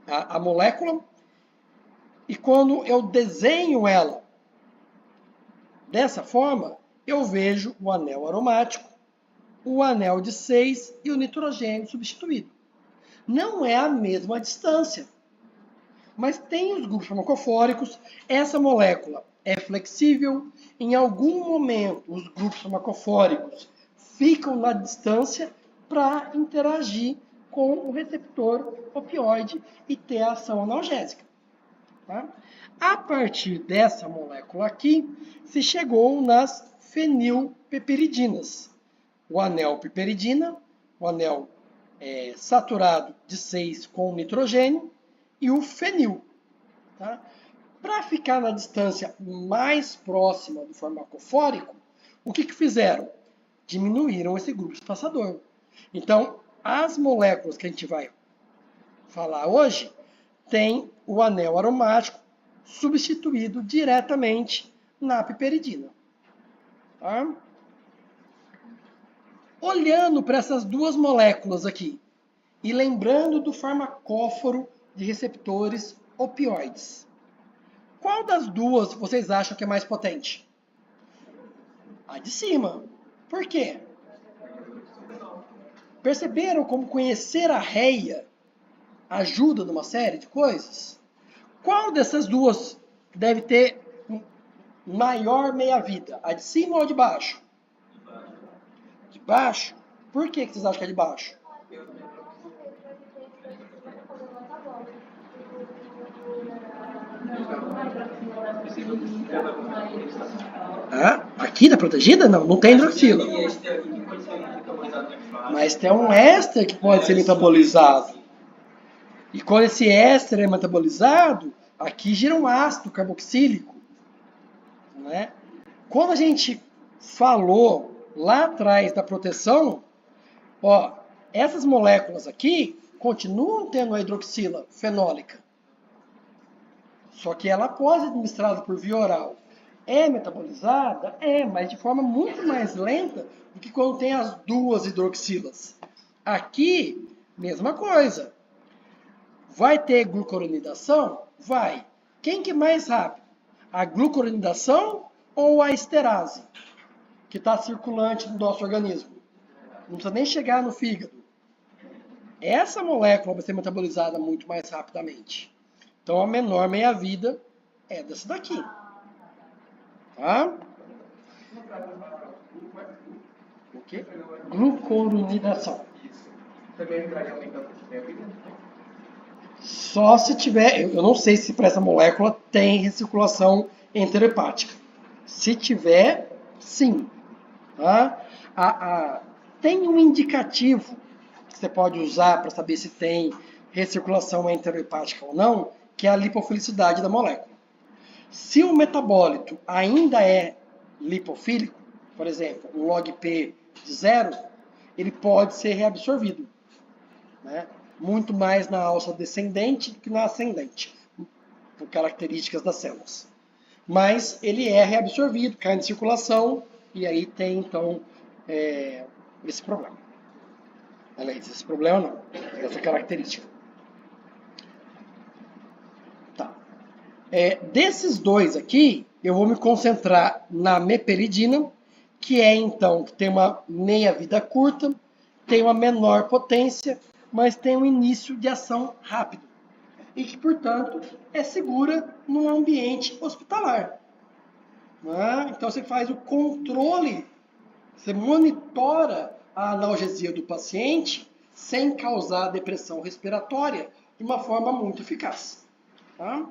a molécula, e quando eu desenho ela dessa forma, eu vejo o anel aromático, o anel de 6 e o nitrogênio substituído. Não é a mesma distância, mas tem os grupos farmacofóricos. Essa molécula é flexível. Em algum momento, os grupos farmacofóricos ficam na distância para interagir com o receptor opioide e ter a ação analgésica. Tá? A partir dessa molécula aqui, se chegou nas fenilpeperidinas. O anel piperidina, o anel saturado de 6 com nitrogênio e o fenil. Tá? Para ficar na distância mais próxima do farmacofórico, o que fizeram? Diminuíram esse grupo espaçador. Então, as moléculas que a gente vai falar hoje têm o anel aromático substituído diretamente na piperidina. Tá? Olhando para essas duas moléculas aqui e lembrando do farmacóforo de receptores opioides, qual das duas vocês acham que é mais potente? A de cima. Por quê? Perceberam como conhecer a réia ajuda numa série de coisas? Qual dessas duas deve ter maior meia-vida? A de cima ou a de baixo? De baixo? Por que vocês acham que é de baixo? Aqui na protegida? Não, não tem hidroxila. Mas tem um éster que pode ser metabolizado. E quando esse éster é metabolizado, aqui gira um ácido carboxílico. Né? Quando a gente falou lá atrás da proteção, essas moléculas aqui continuam tendo a hidroxila fenólica. Só que ela pode ser administrada por via oral. É metabolizada? É, mas de forma muito mais lenta do que quando tem as duas hidroxilas. Aqui, mesma coisa. Vai ter glucuronidação? Vai. Quem que é mais rápido? A glucuronidação ou a esterase? Que está circulante no nosso organismo. Não precisa nem chegar no fígado. Essa molécula vai ser metabolizada muito mais rapidamente. Então, a menor meia-vida é dessa daqui. Tá? O quê? Glucuronidação. Só se tiver... Eu não sei se para essa molécula tem recirculação enterohepática. Se tiver, sim. Tá? Tem um indicativo que você pode usar para saber se tem recirculação enterohepática ou não, que é a lipofilicidade da molécula. Se o metabólito ainda é lipofílico, por exemplo, um log P de 0, ele pode ser reabsorvido. Né? Muito mais na alça descendente do que na ascendente, por características das células. Mas ele é reabsorvido, cai em circulação, e aí tem, então, esse problema. Aliás, esse problema não, essa característica. Tá. Desses dois aqui, eu vou me concentrar na meperidina, que então, que tem uma meia-vida curta, tem uma menor potência, mas tem um início de ação rápido. E que, portanto, é segura no ambiente hospitalar. Então, você faz o controle, você monitora a analgesia do paciente sem causar depressão respiratória de uma forma muito eficaz. Tá?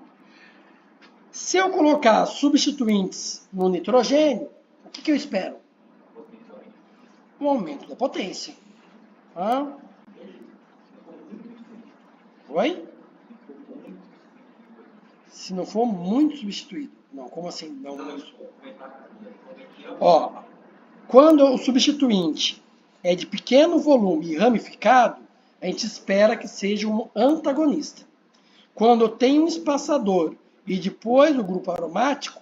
Se eu colocar substituintes no nitrogênio, o que eu espero? Um aumento da potência. Tá? Oi? Se não for muito substituído. Não, como assim? Não. Ó, quando o substituinte é de pequeno volume e ramificado, a gente espera que seja um antagonista. Quando eu tenho um espaçador e depois o grupo aromático,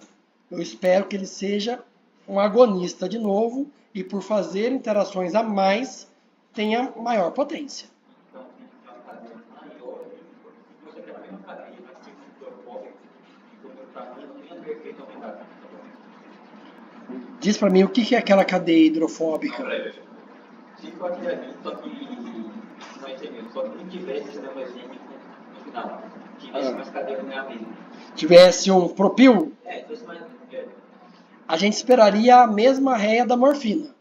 eu espero que ele seja um agonista de novo e por fazer interações a mais, tenha maior potência. Diz para mim o que é aquela cadeia hidrofóbica. Se for aquilo ali, só que não entendeu, só que não tivesse esse negocinho no final, tivesse mais cadeia no mesmo. Tivesse um propil, tivesse mais. A gente esperaria a mesma réia da morfina.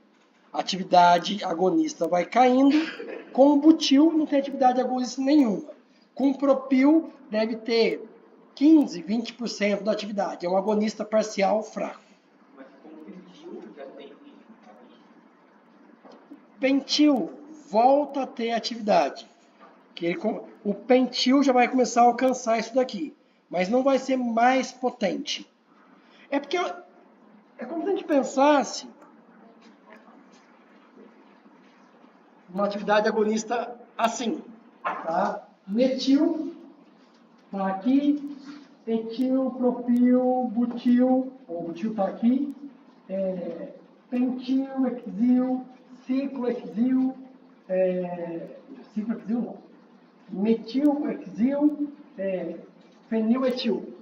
A atividade agonista vai caindo. Com o butil não tem atividade agonista nenhuma. Com o propil deve ter 15, 20% da atividade. É um agonista parcial fraco. Mas com o pentil já tem. Pentil volta a ter atividade. O pentil já vai começar a alcançar isso daqui. Mas não vai ser mais potente. É porque é como se a gente pensasse uma atividade agonista assim, tá? Metil tá aqui, etil, propil, butil, o butil tá aqui, pentil, hexil, ciclohexil, ciclohexil não, metil, hexil, feniletil.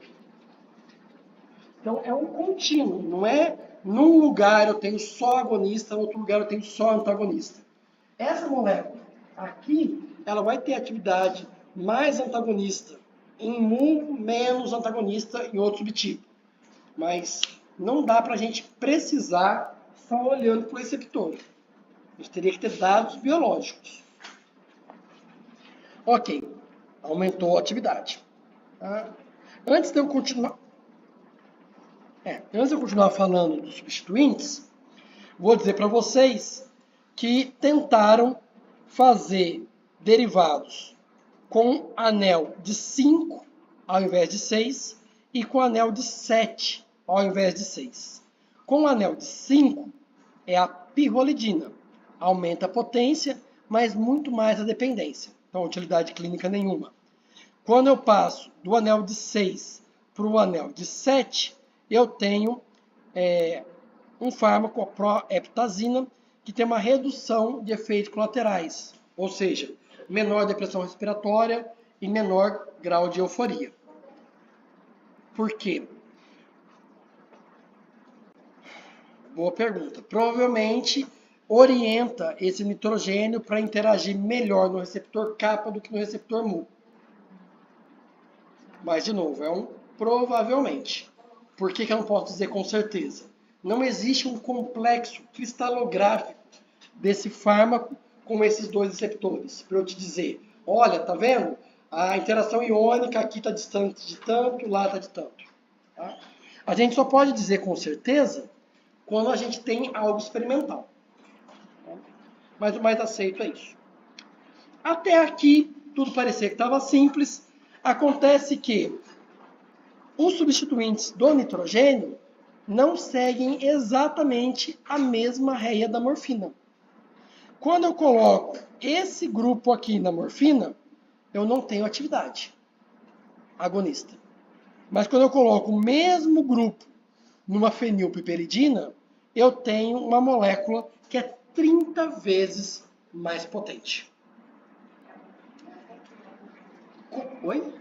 Então, é um contínuo, não é num lugar eu tenho só agonista, em outro lugar eu tenho só antagonista. Essa molécula aqui, ela vai ter atividade mais antagonista em um, menos antagonista em outro subtipo. Mas não dá para a gente precisar só olhando para o receptor. A gente teria que ter dados biológicos. Ok, aumentou a atividade. Tá? Antes de eu continuar falando dos substituintes, vou dizer para vocês que tentaram fazer derivados com anel de 5 ao invés de 6 e com anel de 7 ao invés de 6. Com o anel de 5 é a pirrolidina. Aumenta a potência, mas muito mais a dependência. Então, utilidade clínica nenhuma. Quando eu passo do anel de 6 para o anel de 7, eu tenho um fármaco, a proheptazina, que tem uma redução de efeitos colaterais, ou seja, menor depressão respiratória e menor grau de euforia. Por quê? Boa pergunta. Provavelmente orienta esse nitrogênio para interagir melhor no receptor kappa do que no receptor mu. Mas, de novo, é um provavelmente. Por que eu não posso dizer com certeza? Não existe um complexo cristalográfico desse fármaco com esses dois receptores. Para eu te dizer, olha, tá vendo? A interação iônica aqui está distante de tanto, lá está de tanto. Tá? A gente só pode dizer com certeza quando a gente tem algo experimental. Tá? Mas o mais aceito é isso. Até aqui, tudo parecia que estava simples. Acontece que os substituintes do nitrogênio não seguem exatamente a mesma réia da morfina. Quando eu coloco esse grupo aqui na morfina, eu não tenho atividade agonista. Mas quando eu coloco o mesmo grupo numa fenilpiperidina, eu tenho uma molécula que é 30 vezes mais potente. Oi?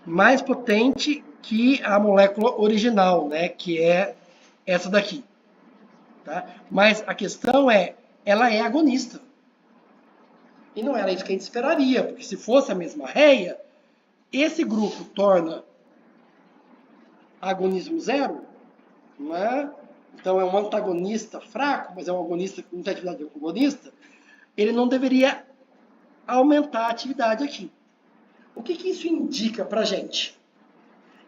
Mais potente que a molécula original, né? Que é essa daqui. Tá? Mas a questão é, ela é agonista. E não era isso que a gente esperaria, porque se fosse a mesma réia, esse grupo torna agonismo zero, não é? Então é um antagonista fraco, mas é um agonista com atividade agonista, ele não deveria aumentar a atividade aqui. O que isso indica para a gente?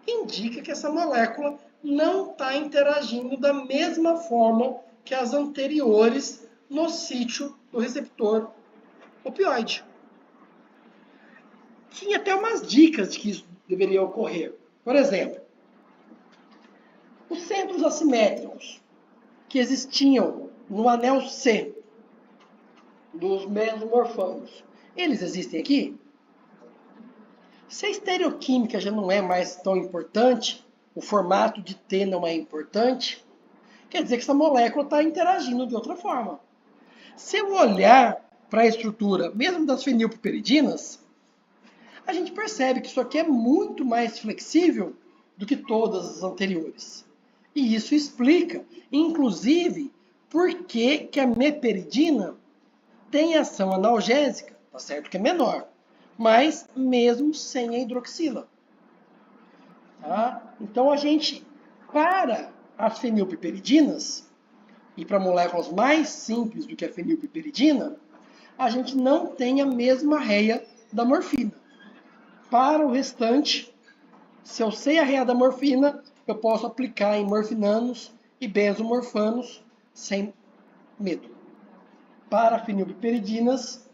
Indica que essa molécula não está interagindo da mesma forma que as anteriores no sítio do receptor opioide. tinha até umas dicas de que isso deveria ocorrer. Por exemplo, os centros assimétricos que existiam no anel C dos mesomorfanos, eles existem aqui? Se a estereoquímica já não é mais tão importante, o formato de T não é importante, quer dizer que essa molécula está interagindo de outra forma. Se eu olhar para a estrutura, mesmo das fenilpiperidinas, a gente percebe que isso aqui é muito mais flexível do que todas as anteriores. E isso explica, inclusive, por que a meperidina tem ação analgésica, tá certo que é menor, mas mesmo sem a hidroxila. Tá? Então a gente, para as fenilpiperidinas, e para moléculas mais simples do que a fenilpiperidina, a gente não tem a mesma réia da morfina. Para o restante, se eu sei a réia da morfina, eu posso aplicar em morfinanos e benzomorfanos sem medo. Para fenilpiperidinas,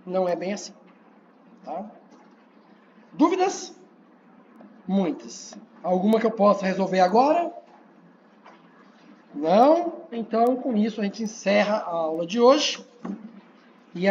não é bem assim. Tá? Dúvidas? Muitas. Alguma que eu possa resolver agora? Não? Então, com isso, a gente encerra a aula de hoje. E